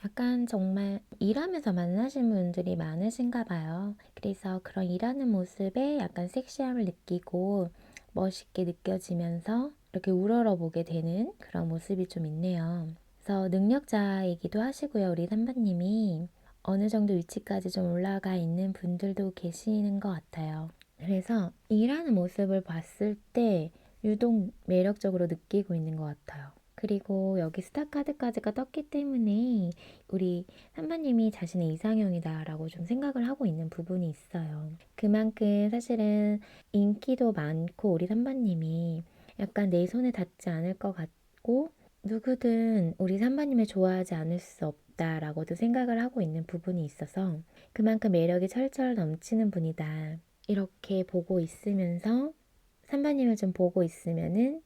약간 정말 일하면서 만나신 분들이 많으신가 봐요. 그래서 그런 일하는 모습에 약간 섹시함을 느끼고 멋있게 느껴지면서 이렇게 우러러 보게 되는 그런 모습이 좀 있네요. 그래서 능력자이기도 하시고요. 우리 삼반님이 어느 정도 위치까지 좀 올라가 있는 분들도 계시는 것 같아요. 그래서 일하는 모습을 봤을 때 유독 매력적으로 느끼고 있는 것 같아요. 그리고 여기 스타 카드까지가 떴기 때문에 우리 삼바님이 자신의 이상형이다라고 좀 생각을 하고 있는 부분이 있어요. 그만큼 사실은 인기도 많고 우리 삼바님이 약간 내 손에 닿지 않을 것 같고 누구든 우리 삼바님을 좋아하지 않을 수 없다라고도 생각을 하고 있는 부분이 있어서 그만큼 매력이 철철 넘치는 분이다. 이렇게 보고 있으면서 삼바님을 좀 보고 있으면은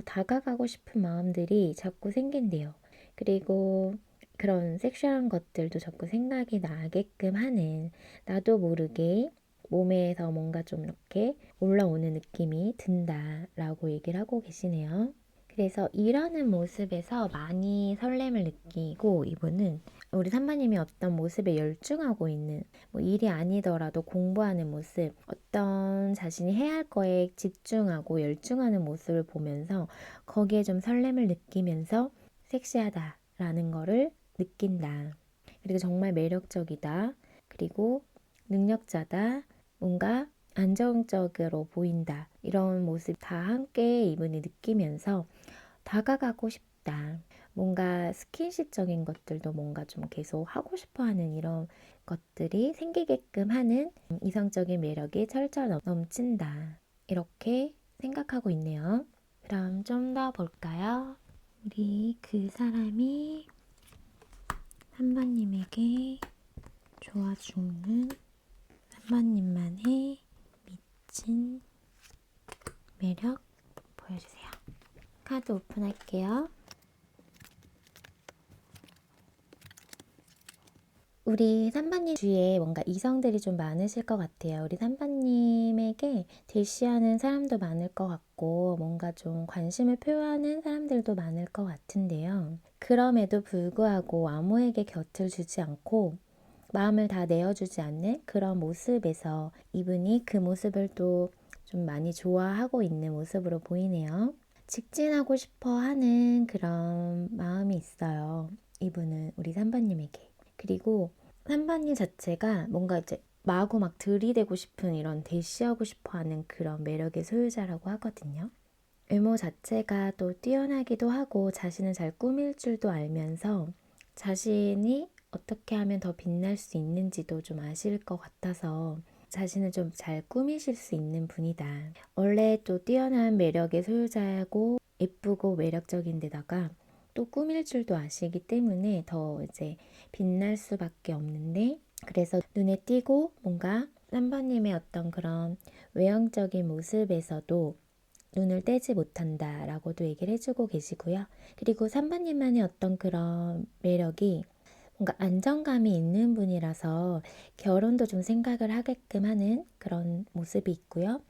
다가가고 싶은 마음들이 자꾸 생긴대요. 그리고 그런 섹슈얼한 것들도 자꾸 생각이 나게끔 하는 나도 모르게 몸에서 뭔가 좀 이렇게 올라오는 느낌이 든다라고 얘기를 하고 계시네요. 그래서 일하는 모습에서 많이 설렘을 느끼고 이분은 우리 산마님이 어떤 모습에 열중하고 있는 뭐 일이 아니더라도 공부하는 모습 어떤 자신이 해야 할 거에 집중하고 열중하는 모습을 보면서 거기에 좀 설렘을 느끼면서 섹시하다라는 거를 느낀다. 그리고 정말 매력적이다. 그리고 능력자다. 뭔가 안정적으로 보인다. 이런 모습 다 함께 이분이 느끼면서 다가가고 싶다. 뭔가 스킨십적인 것들도 뭔가 좀 계속 하고 싶어 하는 이런 것들이 생기게끔 하는 이성적인 매력이 철철 넘친다. 이렇게 생각하고 있네요. 그럼 좀 더 볼까요? 우리 그 사람이 한번님에게 좋아 죽는 한번님만의 미친 매력 보여주세요. 카드 오픈할게요. 우리 삼반님 주위에 뭔가 이성들이 좀 많으실 것 같아요. 우리 삼반님에게 대시하는 사람도 많을 것 같고 뭔가 좀 관심을 표하는 사람들도 많을 것 같은데요. 그럼에도 불구하고 아무에게 곁을 주지 않고 마음을 다 내어주지 않는 그런 모습에서 이분이 그 모습을 또 좀 많이 좋아하고 있는 모습으로 보이네요. 직진하고 싶어 하는 그런 마음이 있어요. 이분은 우리 삼반님에게. 그리고 삼반님 자체가 뭔가 이제 마구 막 들이대고 싶은 이런 대시하고 싶어 하는 그런 매력의 소유자라고 하거든요. 외모 자체가 또 뛰어나기도 하고 자신을 잘 꾸밀 줄도 알면서 자신이 어떻게 하면 더 빛날 수 있는지도 좀 아실 것 같아서 자신을 좀 잘 꾸미실 수 있는 분이다. 원래 또 뛰어난 매력의 소유자고 예쁘고 매력적인 데다가 또 꾸밀 줄도 아시기 때문에 더 이제 빛날 수밖에 없는데 그래서 눈에 띄고 뭔가 3번님의 어떤 그런 외형적인 모습에서도 눈을 떼지 못한다 라고도 얘기를 해주고 계시고요. 그리고 3번님만의 어떤 그런 매력이 뭔가 안정감이 있는 분이라서 결혼도 좀 생각을 하게끔 하는 그런 모습이 있고요.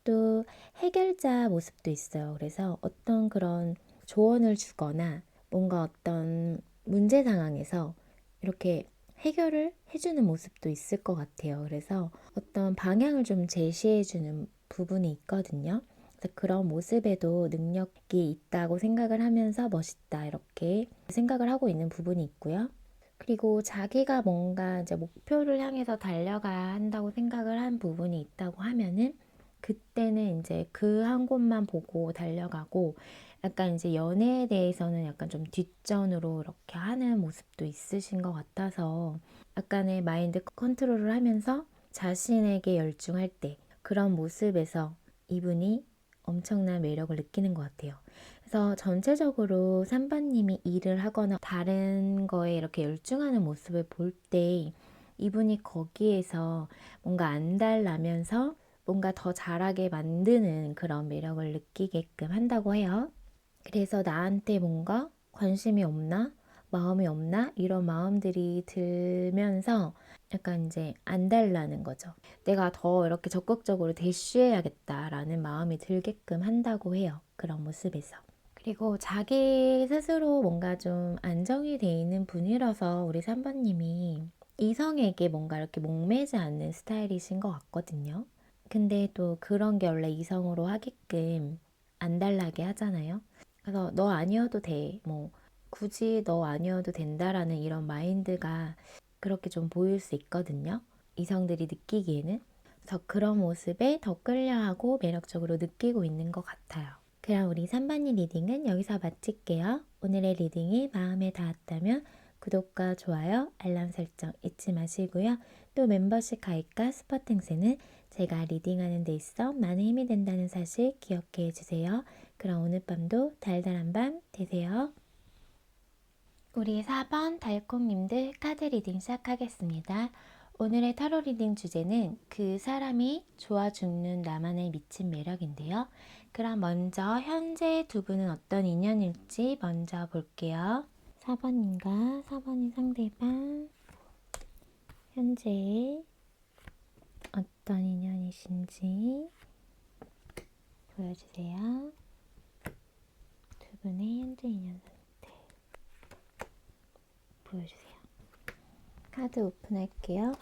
또 해결자 모습도 있어요. 그래서 어떤 그런 조언을 주거나 뭔가 어떤 문제 상황에서 이렇게 해결을 해주는 모습도 있을 것 같아요. 그래서 어떤 방향을 좀 제시해주는 부분이 있거든요. 그래서 그런 모습에도 능력이 있다고 생각을 하면서 멋있다 이렇게 생각을 하고 있는 부분이 있고요. 그리고 자기가 뭔가 이제 목표를 향해서 달려가야 한다고 생각을 한 부분이 있다고 하면은 그때는 이제 그 한 곳만 보고 달려가고 약간 이제 연애에 대해서는 약간 좀 뒷전으로 이렇게 하는 모습도 있으신 것 같아서 약간의 마인드 컨트롤을 하면서 자신에게 열중할 때 그런 모습에서 이분이 엄청난 매력을 느끼는 것 같아요. 그래서 전체적으로 3번님이 일을 하거나 다른 거에 이렇게 열중하는 모습을 볼 때 이분이 거기에서 뭔가 안달나면서 뭔가 더 잘하게 만드는 그런 매력을 느끼게끔 한다고 해요. 그래서 나한테 뭔가 관심이 없나? 마음이 없나? 이런 마음들이 들면서 약간 이제 안달나는 거죠. 내가 더 이렇게 적극적으로 대쉬해야겠다라는 마음이 들게끔 한다고 해요. 그런 모습에서. 그리고 자기 스스로 뭔가 좀 안정이 돼 있는 분이라서 우리 3번님이 이성에게 뭔가 이렇게 목매지 않는 스타일이신 것 같거든요. 근데 또 그런 게 원래 이성으로 하게끔 안달나게 하잖아요. 그래서 너 아니어도 돼. 뭐 굳이 너 아니어도 된다라는 이런 마인드가 그렇게 좀 보일 수 있거든요. 이성들이 느끼기에는. 그래서 그런 모습에 더 끌려하고 매력적으로 느끼고 있는 것 같아요. 그럼 우리 3번님 리딩은 여기서 마칠게요. 오늘의 리딩이 마음에 닿았다면 구독과 좋아요, 알람 설정 잊지 마시고요. 또 멤버십 가입과 스팟 행세는 제가 리딩하는 데 있어 많은 힘이 된다는 사실 기억해 주세요. 그럼 오늘 밤도 달달한 밤 되세요. 우리 4번 달콩님들 카드 리딩 시작하겠습니다. 오늘의 타로 리딩 주제는 그 사람이 좋아 죽는 나만의 미친 매력인데요. 그럼 먼저 현재 두 분은 어떤 인연일지 먼저 볼게요. 4번님과 4번인 상대방 현재 어떤 인연이신지 보여주세요. 두 분의 현재 인연 상태 보여주세요. 카드 오픈할게요.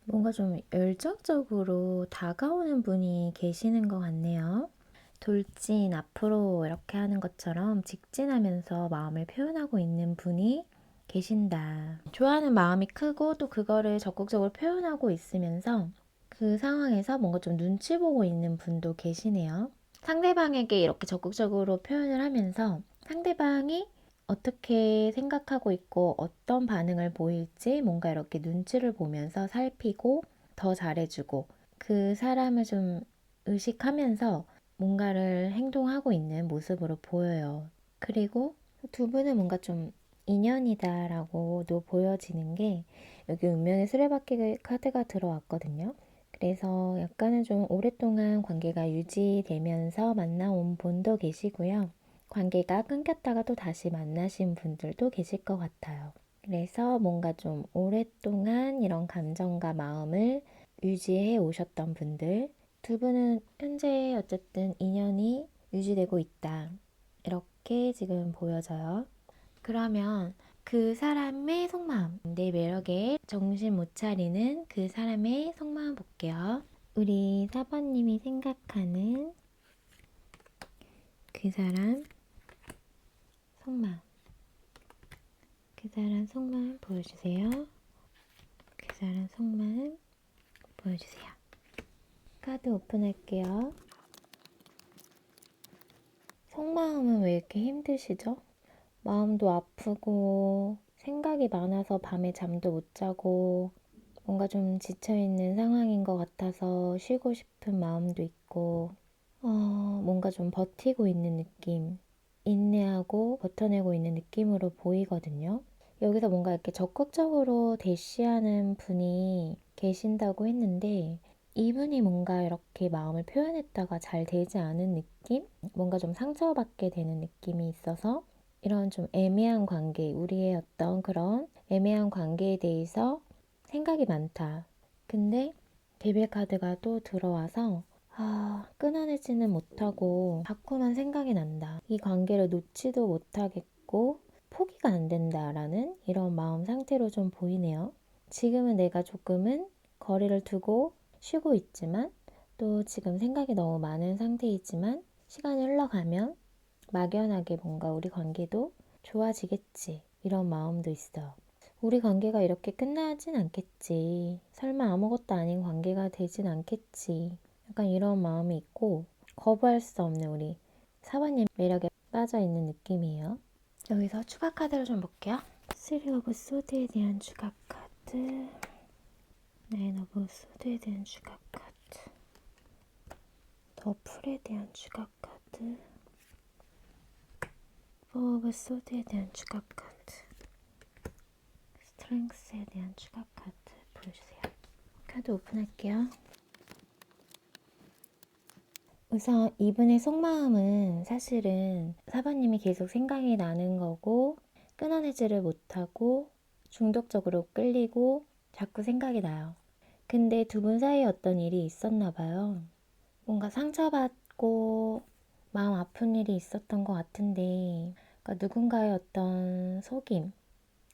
뭔가 좀 열정적으로 다가오는 분이 계시는 것 같네요. 돌진 앞으로 이렇게 하는 것처럼 직진하면서 마음을 표현하고 있는 분이 계신다. 좋아하는 마음이 크고 또 그거를 적극적으로 표현하고 있으면서 그 상황에서 뭔가 좀 눈치 보고 있는 분도 계시네요. 상대방에게 이렇게 적극적으로 표현을 하면서 상대방이 어떻게 생각하고 있고 어떤 반응을 보일지 뭔가 이렇게 눈치를 보면서 살피고 더 잘해주고 그 사람을 좀 의식하면서 뭔가를 행동하고 있는 모습으로 보여요. 그리고 두 분은 뭔가 좀 인연이다라고도 보여지는 게 여기 운명의 수레바퀴 카드가 들어왔거든요. 그래서 약간은 좀 오랫동안 관계가 유지되면서 만나온 분도 계시고요. 관계가 끊겼다가 또 다시 만나신 분들도 계실 것 같아요. 그래서 뭔가 좀 오랫동안 이런 감정과 마음을 유지해 오셨던 분들, 두 분은 현재 어쨌든 인연이 유지되고 있다. 이렇게 지금 보여져요. 그러면 그 사람의 속마음, 내 매력에 정신 못 차리는 그 사람의 속마음 볼게요. 우리 4번님이 생각하는 그 사람 속마음. 그 사람 속마음 보여주세요. 그 사람 속마음 보여주세요. 카드 오픈할게요. 속마음은 왜 이렇게 힘드시죠? 마음도 아프고 생각이 많아서 밤에 잠도 못 자고 뭔가 좀 지쳐있는 상황인 것 같아서 쉬고 싶은 마음도 있고 뭔가 좀 버티고 있는 느낌, 인내하고 버텨내고 있는 느낌으로 보이거든요. 여기서 뭔가 이렇게 적극적으로 대시하는 분이 계신다고 했는데 이분이 뭔가 이렇게 마음을 표현했다가 잘 되지 않은 느낌? 뭔가 좀 상처받게 되는 느낌이 있어서 이런 좀 애매한 관계, 우리의 어떤 그런 애매한 관계에 대해서 생각이 많다. 근데 데빌 카드가 또 들어와서 끊어내지는 못하고 자꾸만 생각이 난다. 이 관계를 놓지도 못하겠고 포기가 안 된다라는 이런 마음 상태로 좀 보이네요. 지금은 내가 조금은 거리를 두고 쉬고 있지만 또 지금 생각이 너무 많은 상태이지만 시간이 흘러가면 막연하게 뭔가 우리 관계도 좋아지겠지. 이런 마음도 있어요. 우리 관계가 이렇게 끝나진 않겠지. 설마 아무것도 아닌 관계가 되진 않겠지. 약간 이런 마음이 있고 거부할 수 없는 우리 사바님 매력에 빠져있는 느낌이에요. 여기서 추가 카드를 좀 볼게요. 3 오브 소드에 대한 추가 카드, 9 오브 소드에 대한 추가 카드, 더 풀에 대한 추가 카드, 4 오브 소드에 대한 추가 카드, 스트렝스에 대한 추가 카드 보여주세요. 카드 오픈할게요. 우선 이분의 속마음은 사실은 사바님이 계속 생각이 나는 거고 끊어내지를 못하고 중독적으로 끌리고 자꾸 생각이 나요. 근데 두 분 사이에 어떤 일이 있었나 봐요. 뭔가 상처받고 마음 아픈 일이 있었던 것 같은데 그러니까 누군가의 어떤 속임,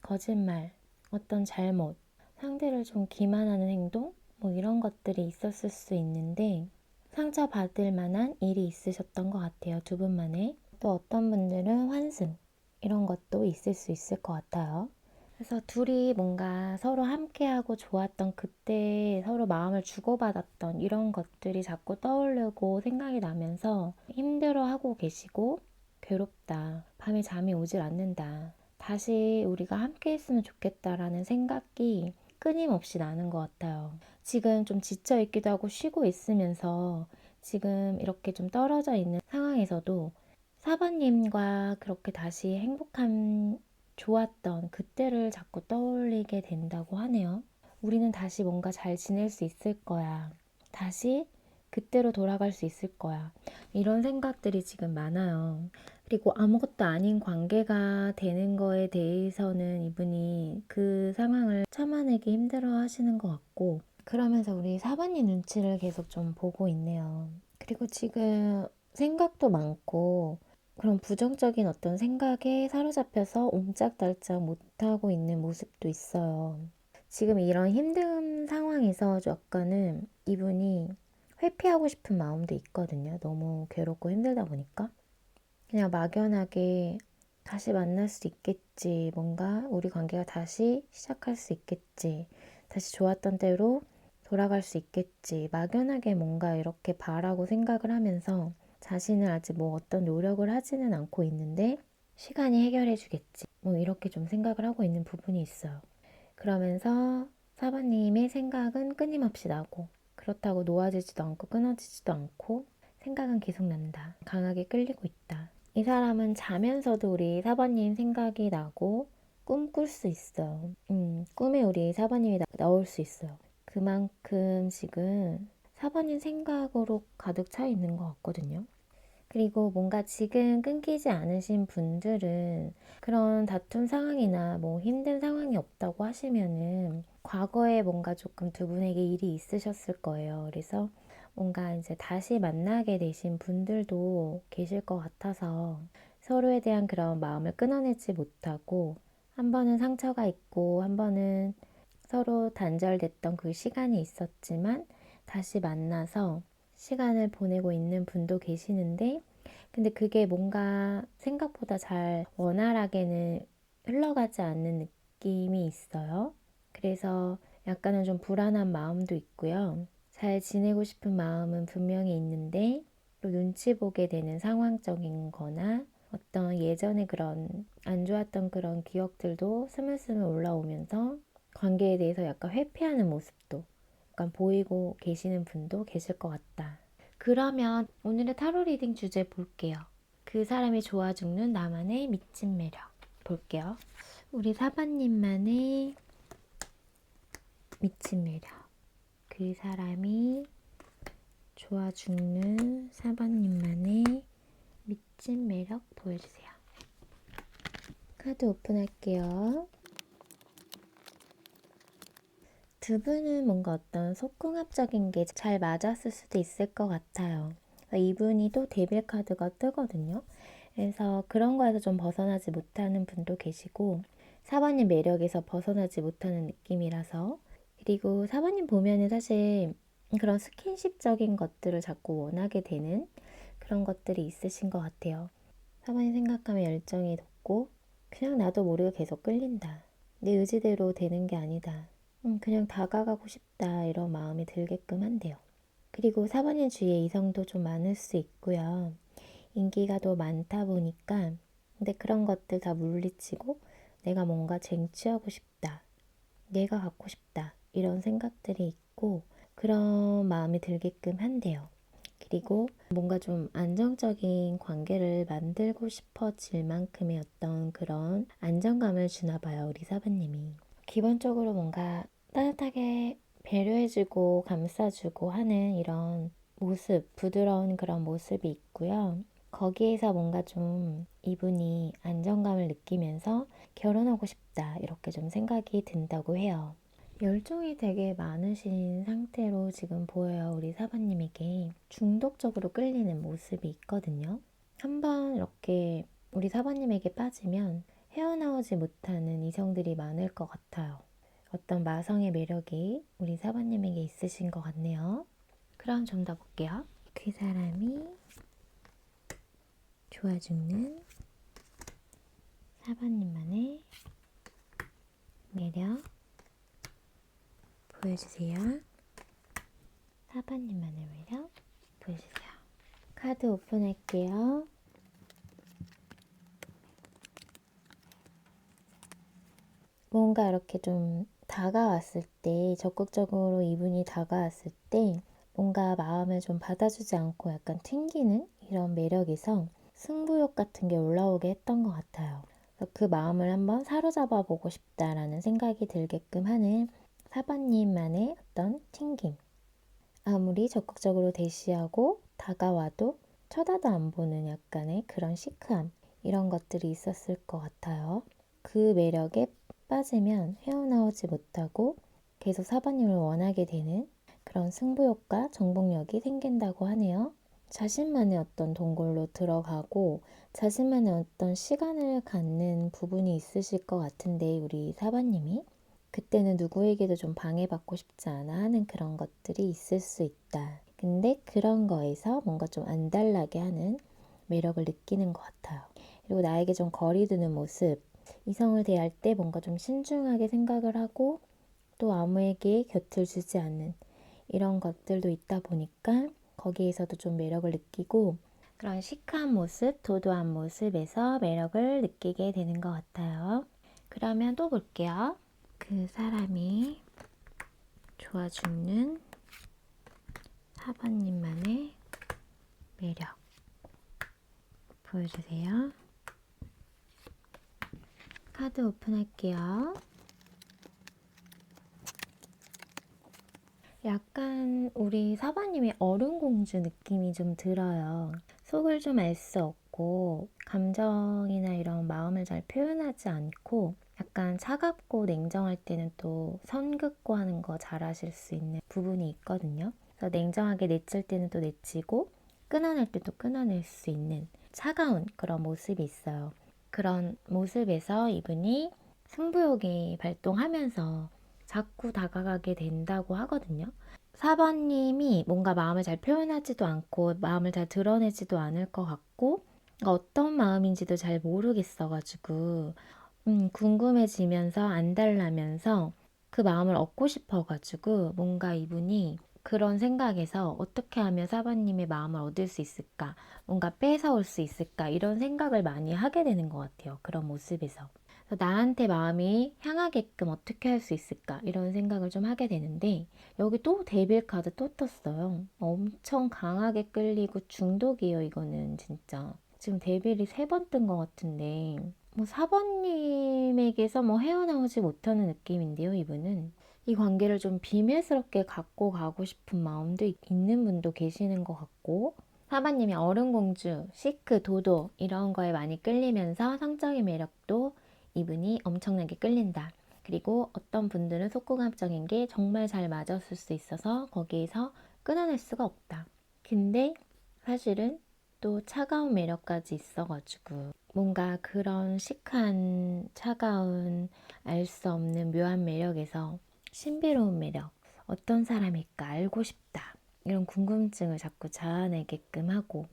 거짓말, 어떤 잘못, 상대를 좀 기만하는 행동 뭐 이런 것들이 있었을 수 있는데 상처받을 만한 일이 있으셨던 것 같아요. 두 분만에. 또 어떤 분들은 환승 이런 것도 있을 수 있을 것 같아요. 그래서 둘이 뭔가 서로 함께하고 좋았던 그때 서로 마음을 주고받았던 이런 것들이 자꾸 떠오르고 생각이 나면서 힘들어하고 계시고 괴롭다. 밤에 잠이 오질 않는다. 다시 우리가 함께 했으면 좋겠다라는 생각이 끊임없이 나는 것 같아요. 지금 좀 지쳐 있기도 하고 쉬고 있으면서 지금 이렇게 좀 떨어져 있는 상황에서도 사바님과 그렇게 다시 행복한 좋았던 그때를 자꾸 떠올리게 된다고 하네요. 우리는 다시 뭔가 잘 지낼 수 있을 거야. 다시 그때로 돌아갈 수 있을 거야. 이런 생각들이 지금 많아요. 그리고 아무것도 아닌 관계가 되는 거에 대해서는 이분이 그 상황을 참아내기 힘들어 하시는 것 같고 그러면서 우리 사바님 눈치를 계속 좀 보고 있네요. 그리고 지금 생각도 많고 그런 부정적인 어떤 생각에 사로잡혀서 옴짝달짝 못하고 있는 모습도 있어요. 지금 이런 힘든 상황에서 약간은 이분이 회피하고 싶은 마음도 있거든요. 너무 괴롭고 힘들다 보니까. 그냥 막연하게 다시 만날 수 있겠지. 뭔가 우리 관계가 다시 시작할 수 있겠지. 다시 좋았던 때로 돌아갈 수 있겠지. 막연하게 뭔가 이렇게 바라고 생각을 하면서 자신은 아직 뭐 어떤 노력을 하지는 않고 있는데 시간이 해결해 주겠지. 뭐 이렇게 좀 생각을 하고 있는 부분이 있어요. 그러면서 사바님의 생각은 끊임없이 나고 그렇다고 놓아지지도 않고 끊어지지도 않고 생각은 계속 난다. 강하게 끌리고 있다. 이 사람은 자면서도 우리 사바님 생각이 나고 꿈꿀 수 있어요. 꿈에 우리 사바님이 나올 수 있어요. 그만큼 지금 사바님 생각으로 가득 차 있는 것 같거든요. 그리고 뭔가 지금 끊기지 않으신 분들은 그런 다툼 상황이나 뭐 힘든 상황이 없다고 하시면은 과거에 뭔가 조금 두 분에게 일이 있으셨을 거예요. 그래서 뭔가 이제 다시 만나게 되신 분들도 계실 것 같아서 서로에 대한 그런 마음을 끊어내지 못하고 한 번은 상처가 있고 한 번은 서로 단절됐던 그 시간이 있었지만 다시 만나서 시간을 보내고 있는 분도 계시는데 근데 그게 뭔가 생각보다 잘 원활하게는 흘러가지 않는 느낌이 있어요. 그래서 약간은 좀 불안한 마음도 있고요. 잘 지내고 싶은 마음은 분명히 있는데 또 눈치 보게 되는 상황적인 거나 어떤 예전에 그런 안 좋았던 그런 기억들도 스물스물 올라오면서 관계에 대해서 약간 회피하는 모습도 약간 보이고 계시는 분도 계실 것 같다. 그러면 오늘의 타로 리딩 주제 볼게요. 그 사람이 좋아 죽는 나만의 미친 매력 볼게요. 우리 사바님만의 미친 매력. 그 사람이 좋아 죽는 사바님만의 미친 매력 보여주세요. 카드 오픈할게요. 두 분은 뭔가 어떤 속궁합적인 게 잘 맞았을 수도 있을 것 같아요. 이분이 또 데빌 카드가 뜨거든요. 그래서 그런 거에서 좀 벗어나지 못하는 분도 계시고 4번님 매력에서 벗어나지 못하는 느낌이라서 그리고 4번님 보면은 사실 그런 스킨십적인 것들을 자꾸 원하게 되는 그런 것들이 있으신 것 같아요. 4번이 생각하면 열정이 돋고 그냥 나도 모르게 계속 끌린다. 내 의지대로 되는 게 아니다. 그냥 다가가고 싶다 이런 마음이 들게끔 한대요. 그리고 4번님 주위에 이성도 좀 많을 수 있고요. 인기가 더 많다 보니까 근데 그런 것들 다 물리치고 내가 뭔가 쟁취하고 싶다. 내가 갖고 싶다. 이런 생각들이 있고 그런 마음이 들게끔 한대요. 그리고 뭔가 좀 안정적인 관계를 만들고 싶어질 만큼의 어떤 그런 안정감을 주나 봐요. 우리 사부님이. 기본적으로 뭔가 따뜻하게 배려해주고 감싸주고 하는 이런 모습, 부드러운 그런 모습이 있고요. 거기에서 뭔가 좀 이분이 안정감을 느끼면서 결혼하고 싶다 이렇게 좀 생각이 든다고 해요. 열정이 되게 많으신 상태로 지금 보여요. 우리 사바님에게 중독적으로 끌리는 모습이 있거든요. 한번 이렇게 우리 사바님에게 빠지면 헤어나오지 못하는 이성들이 많을 것 같아요. 어떤 마성의 매력이 우리 사바님에게 있으신 것 같네요. 그럼 좀 더 볼게요. 그 사람이 좋아 죽는 사바님만의 매력 보여주세요. 사바님만의 매력 보여주세요. 카드 오픈할게요. 뭔가 이렇게 좀 다가왔을 때, 적극적으로 이분이 다가왔을 때 뭔가 마음을 좀 받아주지 않고 약간 튕기는 이런 매력에서 승부욕 같은 게 올라오게 했던 것 같아요. 그래서 그 마음을 한번 사로잡아 보고 싶다라는 생각이 들게끔 하는 사바님만의 어떤 튕김. 아무리 적극적으로 대시하고 다가와도 쳐다도 안 보는 약간의 그런 시크함. 이런 것들이 있었을 것 같아요. 그 매력에 빠지면 헤어나오지 못하고 계속 사바님을 원하게 되는 그런 승부욕과 정복력이 생긴다고 하네요. 자신만의 어떤 동굴로 들어가고 자신만의 어떤 시간을 갖는 부분이 있으실 것 같은데 우리 사바님이 그때는 누구에게도 좀 방해받고 싶지 않아 하는 그런 것들이 있을 수 있다. 근데 그런 거에서 뭔가 좀 안달나게 하는 매력을 느끼는 것 같아요. 그리고 나에게 좀 거리 두는 모습, 이성을 대할 때 뭔가 좀 신중하게 생각을 하고 또 아무에게 곁을 주지 않는 이런 것들도 있다 보니까 거기에서도 좀 매력을 느끼고 그런 시크한 모습, 도도한 모습에서 매력을 느끼게 되는 것 같아요. 그러면 또 볼게요. 그 사람이 좋아 죽는 사번님만의 매력 보여주세요. 카드 오픈할게요. 약간 우리 사바님의 어른공주 느낌이 좀 들어요. 속을 좀 알 수 없고 감정이나 이런 마음을 잘 표현하지 않고 약간 차갑고 냉정할 때는 또 선 긋고 하는 거 잘하실 수 있는 부분이 있거든요. 그래서 냉정하게 내칠 때는 또 내치고 끊어낼 때도 끊어낼 수 있는 차가운 그런 모습이 있어요. 그런 모습에서 이분이 승부욕이 발동하면서 자꾸 다가가게 된다고 하거든요. 4번님이 뭔가 마음을 잘 표현하지도 않고 마음을 잘 드러내지도 않을 것 같고 어떤 마음인지도 잘 모르겠어가지고 궁금해지면서 안달나면서 그 마음을 얻고 싶어가지고 뭔가 이분이 그런 생각에서 어떻게 하면 4번님의 마음을 얻을 수 있을까 뭔가 뺏어올 수 있을까 이런 생각을 많이 하게 되는 것 같아요. 그런 모습에서. 나한테 마음이 향하게끔 어떻게 할 수 있을까 이런 생각을 좀 하게 되는데 여기 또 데빌 카드 또 떴어요. 엄청 강하게 끌리고 중독이에요. 이거는 진짜 지금 데빌이 3번 뜬 것 같은데 뭐 4번님에게서 뭐 헤어나오지 못하는 느낌인데요. 이분은 이 관계를 좀 비밀스럽게 갖고 가고 싶은 마음도 있는 분도 계시는 것 같고 4번님이 어른공주, 시크, 도도 이런 거에 많이 끌리면서 성적인 매력도 이분이 엄청나게 끌린다. 그리고 어떤 분들은 속궁합적인 게 정말 잘 맞았을 수 있어서 거기에서 끊어낼 수가 없다. 근데 사실은 또 차가운 매력까지 있어가지고 뭔가 그런 시크한 차가운 알 수 없는 묘한 매력에서 신비로운 매력, 어떤 사람일까 알고 싶다, 이런 궁금증을 자꾸 자아내게끔 하고,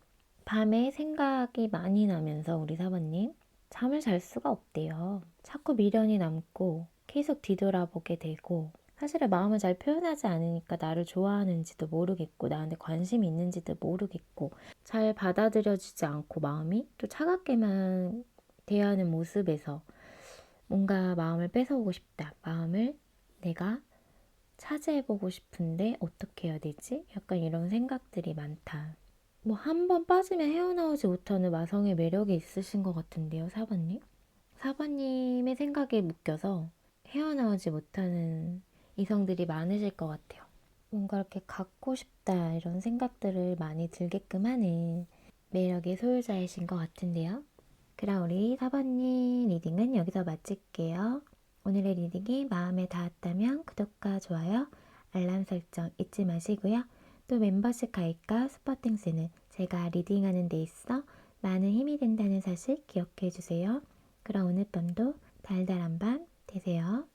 밤에 생각이 많이 나면서 우리 사모님 잠을 잘 수가 없대요. 자꾸 미련이 남고 계속 뒤돌아보게 되고, 사실은 마음을 잘 표현하지 않으니까 나를 좋아하는지도 모르겠고 나한테 관심이 있는지도 모르겠고 잘 받아들여지지 않고 마음이 또 차갑게만 대하는 모습에서 뭔가 마음을 뺏어오고 싶다. 마음을 내가 차지해보고 싶은데 어떻게 해야 되지? 약간 이런 생각들이 많다. 뭐 한 번 빠지면 헤어나오지 못하는 마성의 매력이 있으신 것 같은데요, 사번님? 사번님의 생각에 묶여서 헤어나오지 못하는 이성들이 많으실 것 같아요. 뭔가 이렇게 갖고 싶다 이런 생각들을 많이 들게끔 하는 매력의 소유자이신 것 같은데요. 그럼 우리 사번님 리딩은 여기서 마칠게요. 오늘의 리딩이 마음에 닿았다면 구독과 좋아요, 알람 설정 잊지 마시고요. 또 멤버십 가입과 스포팅스는 제가 리딩하는 데 있어 많은 힘이 된다는 사실 기억해 주세요. 그럼 오늘 밤도 달달한 밤 되세요.